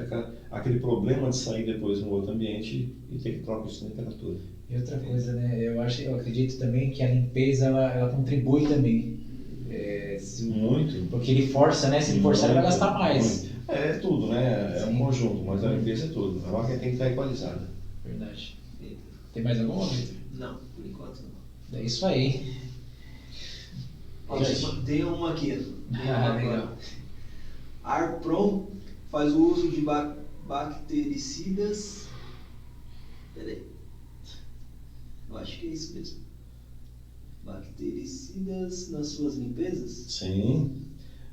aquele problema de sair depois no outro ambiente e ter que trocar isso de temperatura. E outra coisa, né? Eu acredito também que a limpeza ela contribui também. Muito. Porque ele força, né? Se ele forçar, ele vai gastar mais. Muito. É tudo, né? É Sim. um conjunto, mas a limpeza é tudo. A máquina tem que estar equalizada. Verdade. Tem mais alguma, Vitor? Não, por enquanto não. É isso aí. Tem uma aqui. Legal. A Arpron faz o uso de bactericidas. Peraí. Eu acho que é isso mesmo. Bactericidas nas suas limpezas? Sim.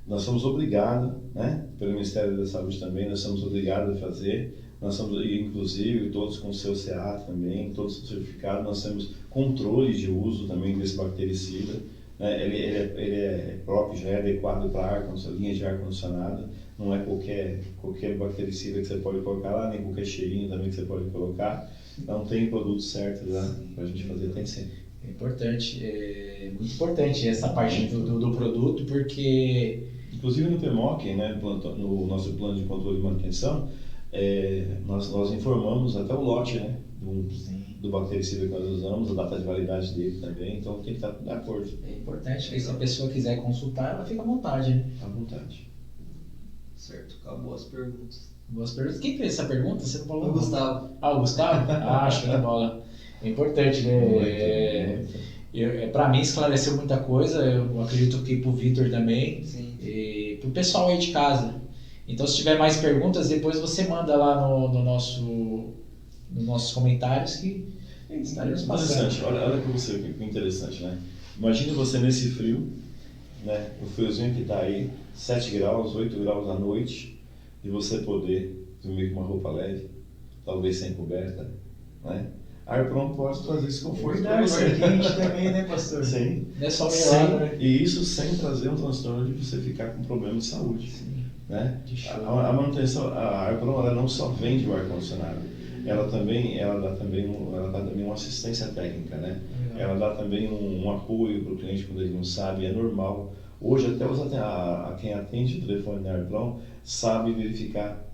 Nós somos obrigados, né? Pelo Ministério da Saúde também, nós somos obrigados a fazer. Nós somos, inclusive, todos com o seu CA também, todos certificados. Nós temos controle de uso também desse bactericida. Né? Ele é próprio, já é adequado para linha de ar-condicionado. Não é qualquer bactericida que você pode colocar lá, nem qualquer cheirinho também que você pode colocar. Não tem produto certo lá para a gente fazer, tem sim. É importante, muito importante essa parte do produto, porque... Inclusive no PMOC, né, no nosso plano de controle e manutenção, nós informamos até o lote, né, do bactericida que nós usamos, a data de validade dele também, então tem que estar de acordo. É importante que se a pessoa quiser consultar, ela fica à vontade, né? À vontade. Certo, acabou as perguntas. Boas perguntas. Quem fez essa pergunta? Você não falou? O Gustavo. O Gustavo? Show de bola. É importante, né? Para mim esclareceu muita coisa, eu acredito que para o Vitor também. Sim. E para o pessoal aí de casa. Então, se tiver mais perguntas, depois você manda lá nos nossos comentários que estaremos passando. Interessante, olha para você que interessante, né? Imagina você nesse frio, né? O friozinho que está aí, 7 graus, 8 graus à noite, e você poder dormir com uma roupa leve, talvez sem coberta, né? A Arpron pode trazer esse conforto para Verdade, você. isso aqui a gente também, né, pastor? Sim. Não é só meio lado, né? E isso sem trazer um transtorno de você ficar com problema de saúde. Sim. Né? Que show. A manutenção, a Arpron, ela não só vende o ar-condicionado, ela dá também uma assistência técnica, né? Legal. Ela dá também um apoio para o cliente quando ele não sabe, é normal. Hoje até quem atende o telefone da Arpron sabe verificar,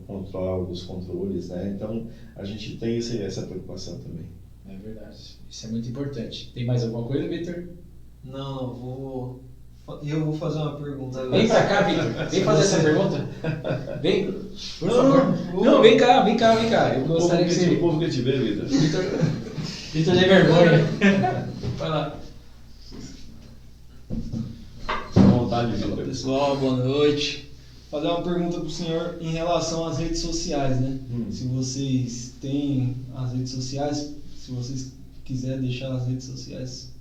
controlar os controles, né? Então a gente tem essa preocupação também. É verdade. Isso é muito importante. Tem mais alguma coisa, Vitor? Não, eu vou fazer uma pergunta agora. Vem pra cá, Vitor. Vem fazer essa pergunta. Vem, por Não, favor. Não, vem cá. Eu gostaria que O você... povo que te vê, Vitor. Vitor tem vergonha. Vai lá. À vontade, Fala, Vitor. pessoal, boa noite. Fazer uma pergunta para o senhor em relação às redes sociais, né? Se vocês têm as redes sociais, se vocês quiserem deixar as redes sociais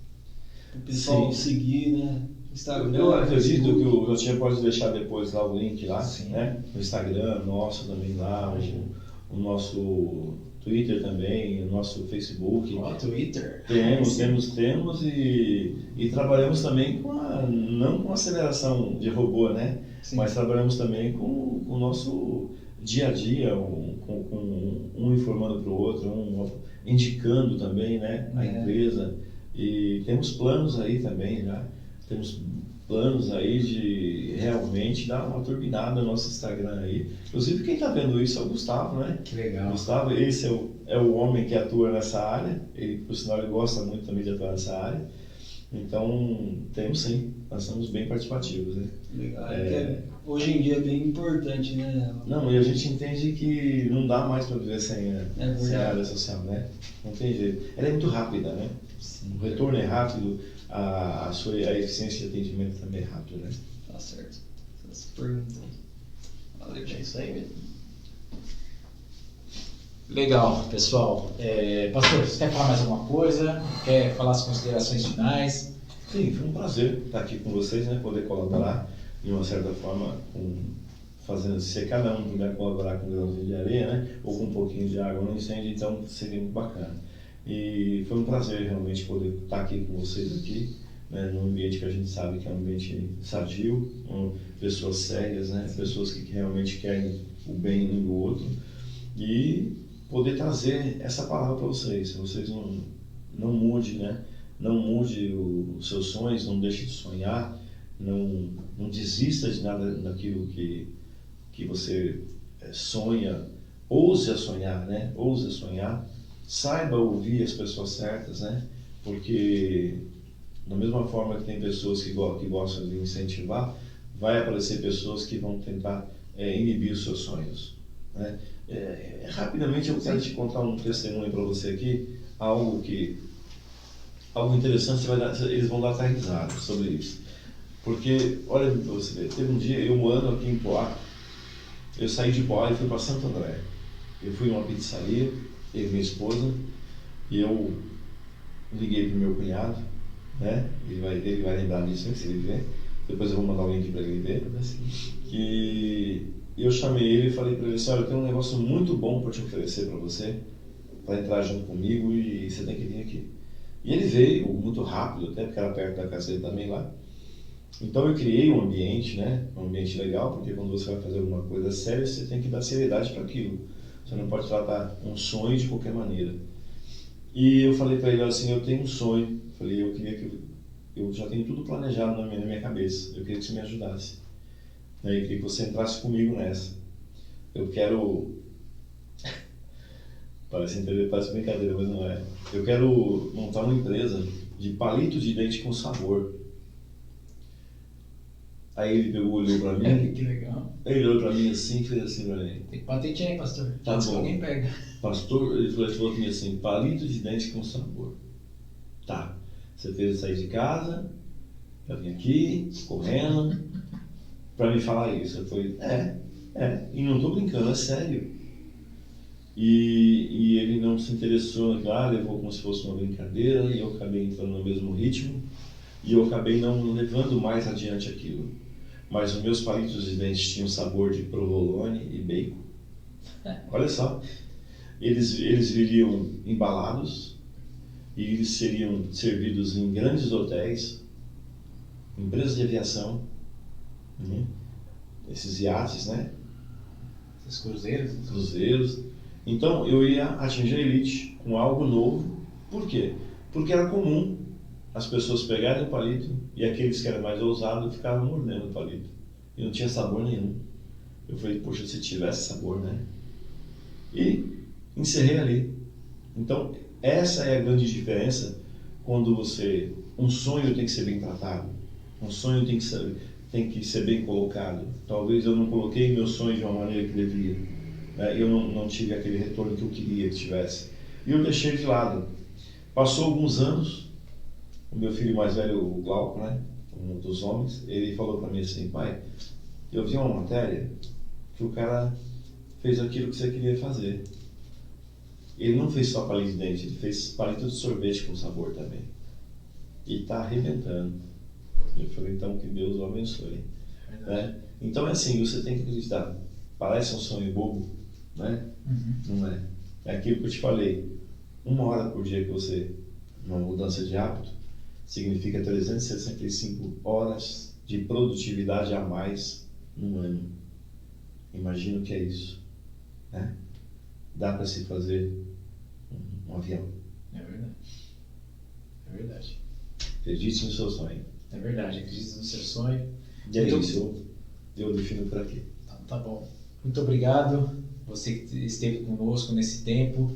para o pessoal seguir, né? Instagram, Eu acredito Facebook. que o Jotinha pode deixar depois lá o link lá, Sim. né? O Instagram nosso também lá, o nosso Twitter também, o nosso Facebook. Ó, Twitter. Temos e trabalhamos também não com aceleração de robô, né? Sim. Mas trabalhamos também com o nosso dia a dia, com um informando para o outro, um indicando também, né? A empresa. E temos planos aí também já. Temos planos aí de realmente dar uma turbinada no nosso Instagram aí. Inclusive quem está vendo isso é o Gustavo, né? Que legal. Gustavo, esse é o homem que atua nessa área. Ele, por sinal, ele gosta muito também de atuar nessa área. Então, temos sim. Nós estamos bem participativos, né? Legal. Hoje em dia é bem importante, né? Não, e a gente entende que não dá mais para viver sem a área social, né? Não tem jeito. Ela é muito rápida, né? Sim. O retorno é rápido, a eficiência de atendimento também é rápida, né? Tá certo. Essa pergunta aí. Valeu, É isso aí mesmo. Legal, pessoal. Pastor, você quer falar mais alguma coisa? Quer falar as considerações finais? Sim, foi um prazer estar aqui com vocês, né? Poder colaborar de uma certa forma se cada um puder colaborar com um grãozinho de areia, né? Ou com um pouquinho de água no incêndio, então seria muito bacana. E foi um prazer realmente poder estar aqui com vocês aqui, né? Num ambiente que a gente sabe que é um ambiente sadio, com pessoas sérias, né? Pessoas que realmente querem o bem um do outro e poder trazer essa palavra para vocês. Vocês não mude, né? Não mude os seus sonhos, não deixe de sonhar, não desista de nada daquilo que você sonha, ouse a sonhar, né? Ouse a sonhar, saiba ouvir as pessoas certas, né? Porque da mesma forma que tem pessoas que gostam de incentivar, vai aparecer pessoas que vão tentar inibir os seus sonhos, né? Rapidamente eu quero te contar um testemunho para você aqui, algo interessante, eles vão dar até risada sobre isso. Porque, olha para você ver, teve um dia, eu morando aqui em Poá, eu saí de Poá e fui para Santo André. Eu fui numa pizzaria, eu e minha esposa, e eu liguei para o meu cunhado, né? Ele vai lembrar disso, se ele ver. Depois eu vou mandar o link para ele ver. E eu chamei ele e falei para ele assim, olha, eu tenho um negócio muito bom para te oferecer para você, para entrar junto comigo e você tem que vir aqui. E ele veio muito rápido, até porque era perto da casa dele também lá. Então eu criei um ambiente, né? Um ambiente legal, porque quando você vai fazer alguma coisa séria, você tem que dar seriedade para aquilo. Você não pode tratar um sonho de qualquer maneira. E eu falei para ele assim, eu tenho um sonho. Eu falei, eu já tenho tudo planejado na minha cabeça. Eu queria que você me ajudasse. Eu queria que você entrasse comigo nessa. Eu quero... Parece brincadeira, mas não é. Eu quero montar uma empresa de palito de dente com sabor. Aí ele olhou pra mim. Que legal. Ele olhou pra mim assim e fez assim pra mim. Tem que patentear, hein, pastor? Tá Antes que bom. alguém pega. Pastor, ele falou pra mim assim, palito de dente com sabor. Tá. Você fez eu sair de casa, eu vim aqui, correndo, para me falar isso. Eu falei, e não estou brincando, é sério. E ele não se interessou, levou como se fosse uma brincadeira, e eu acabei entrando no mesmo ritmo, e eu acabei não levando mais adiante aquilo. Mas os meus palitos de dente tinham sabor de provolone e bacon. Olha só, eles viriam embalados, e eles seriam servidos em grandes hotéis, empresas de aviação, esses iates, né? Esses cruzeiros. Cruzeiros. Então eu ia atingir a elite com algo novo. Por quê? Porque era comum as pessoas pegarem o palito e aqueles que eram mais ousados ficavam mordendo o palito. E não tinha sabor nenhum. Eu falei, poxa, se tivesse sabor, né? E encerrei ali. Então, essa é a grande diferença quando você... Um sonho tem que ser bem tratado. Um sonho tem que ser bem colocado. Talvez eu não coloquei meu sonho de uma maneira que devia. Eu não tive aquele retorno que eu queria que tivesse. E eu deixei de lado. Passou alguns anos, o meu filho mais velho, o Glauco, né? Um dos homens, ele falou para mim assim, pai, eu vi uma matéria que o cara fez aquilo que você queria fazer. Ele não fez só palito de dente, ele fez palito de sorvete com sabor também. E está arrebentando. Eu falei, então que Deus o abençoe. Né? Então é assim, você tem que acreditar. Parece um sonho bobo, né? Não é. É aquilo que eu te falei. 1 hora por dia que você, uma mudança de hábito, significa 365 horas de produtividade a mais no ano. Imagina o que é isso, né? Dá para se fazer um avião. É verdade. É verdade. Acredite no seu sonho. É verdade, acredite no seu sonho. E é isso, eu defino por aqui. Então, tá bom. Muito obrigado, você que esteve conosco nesse tempo.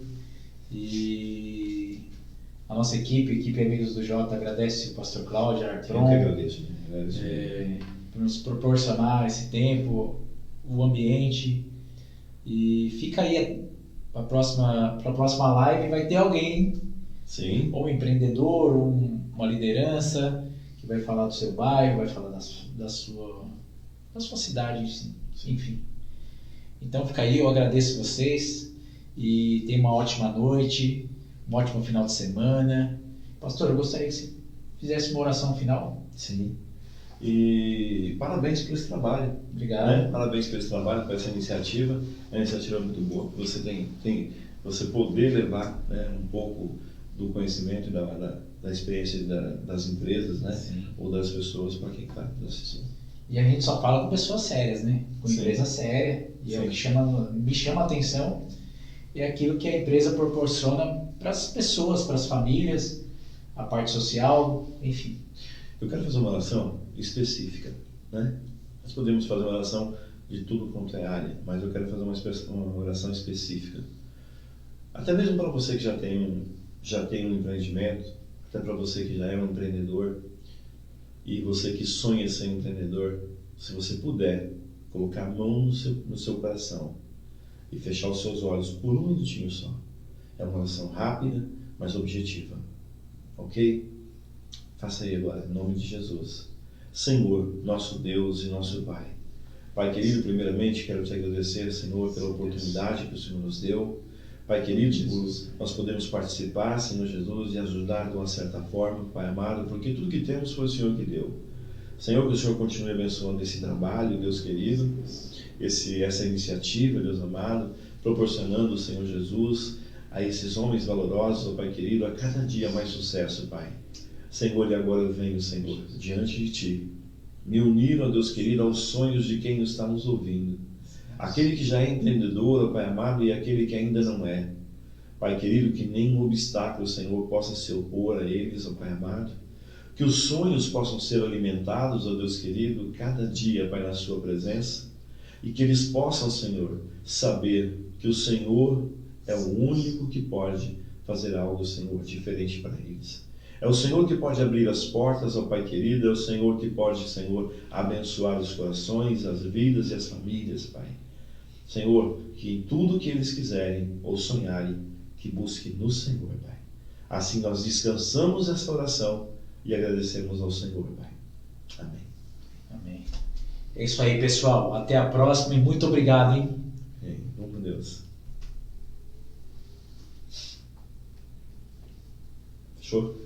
E a nossa equipe Amigos do Jota, agradece o pastor Cláudio, Artron. Eu que agradeço. Por nos proporcionar esse tempo, o ambiente. E fica aí para a próxima live, vai ter alguém, Sim. ou um empreendedor, ou uma liderança, que vai falar do seu bairro, vai falar da sua cidade, enfim. Então fica aí, eu agradeço vocês e tenha uma ótima noite, um ótimo final de semana. Pastor, eu gostaria que você fizesse uma oração final. Sim. E parabéns por esse trabalho. Obrigado. Né? Parabéns por esse trabalho, por essa iniciativa. É uma iniciativa muito boa. Você você poder levar, né, um pouco do conhecimento e da experiência das empresas, né? Ou das pessoas para quem está assistindo. E a gente só fala com pessoas sérias, né? Com Sim. empresa séria. E Sim. é o que me chama a atenção é aquilo que a empresa proporciona para as pessoas, para as famílias, a parte social, enfim. Eu quero fazer uma oração específica, né? Nós podemos fazer uma oração de tudo quanto é área, mas eu quero fazer uma oração específica. Até mesmo para você que já tem um empreendimento, até para você que já é um empreendedor e você que sonha ser um empreendedor, se você puder colocar a mão no seu coração e fechar os seus olhos por um minutinho só. É uma oração rápida, mas objetiva. Ok? Faça aí agora, em nome de Jesus. Senhor, nosso Deus e nosso Pai. Pai querido, primeiramente quero te agradecer, Senhor, pela oportunidade que o Senhor nos deu. Pai querido, nós podemos participar, Senhor Jesus, e ajudar de uma certa forma, Pai amado, porque tudo que temos foi o Senhor que deu. Senhor, que o Senhor continue abençoando esse trabalho, Deus querido, essa iniciativa, Deus amado, proporcionando, Senhor Jesus, a esses homens valorosos, ó Pai querido, a cada dia mais sucesso, Pai. Senhor, e agora eu venho, Senhor, diante de Ti, me unir, ó Deus querido, aos sonhos de quem está nos ouvindo. Aquele que já é empreendedor, ó Pai amado, e aquele que ainda não é. Pai querido, que nenhum obstáculo, Senhor, possa se opor a eles, ó Pai amado. Que os sonhos possam ser alimentados, ó Deus querido, cada dia, Pai, na Sua presença. E que eles possam, Senhor, saber que o Senhor é o único que pode fazer algo, Senhor, diferente para eles. É o Senhor que pode abrir as portas, ó Pai querido, é o Senhor que pode, Senhor, abençoar os corações, as vidas e as famílias, Pai. Senhor, que em tudo que eles quiserem ou sonharem, que busquem no Senhor, Pai. Assim nós descansamos essa oração e agradecemos ao Senhor, Pai. Amém. Amém. É isso aí, pessoal. Até a próxima e muito obrigado, hein? Vamos com Deus. Fechou?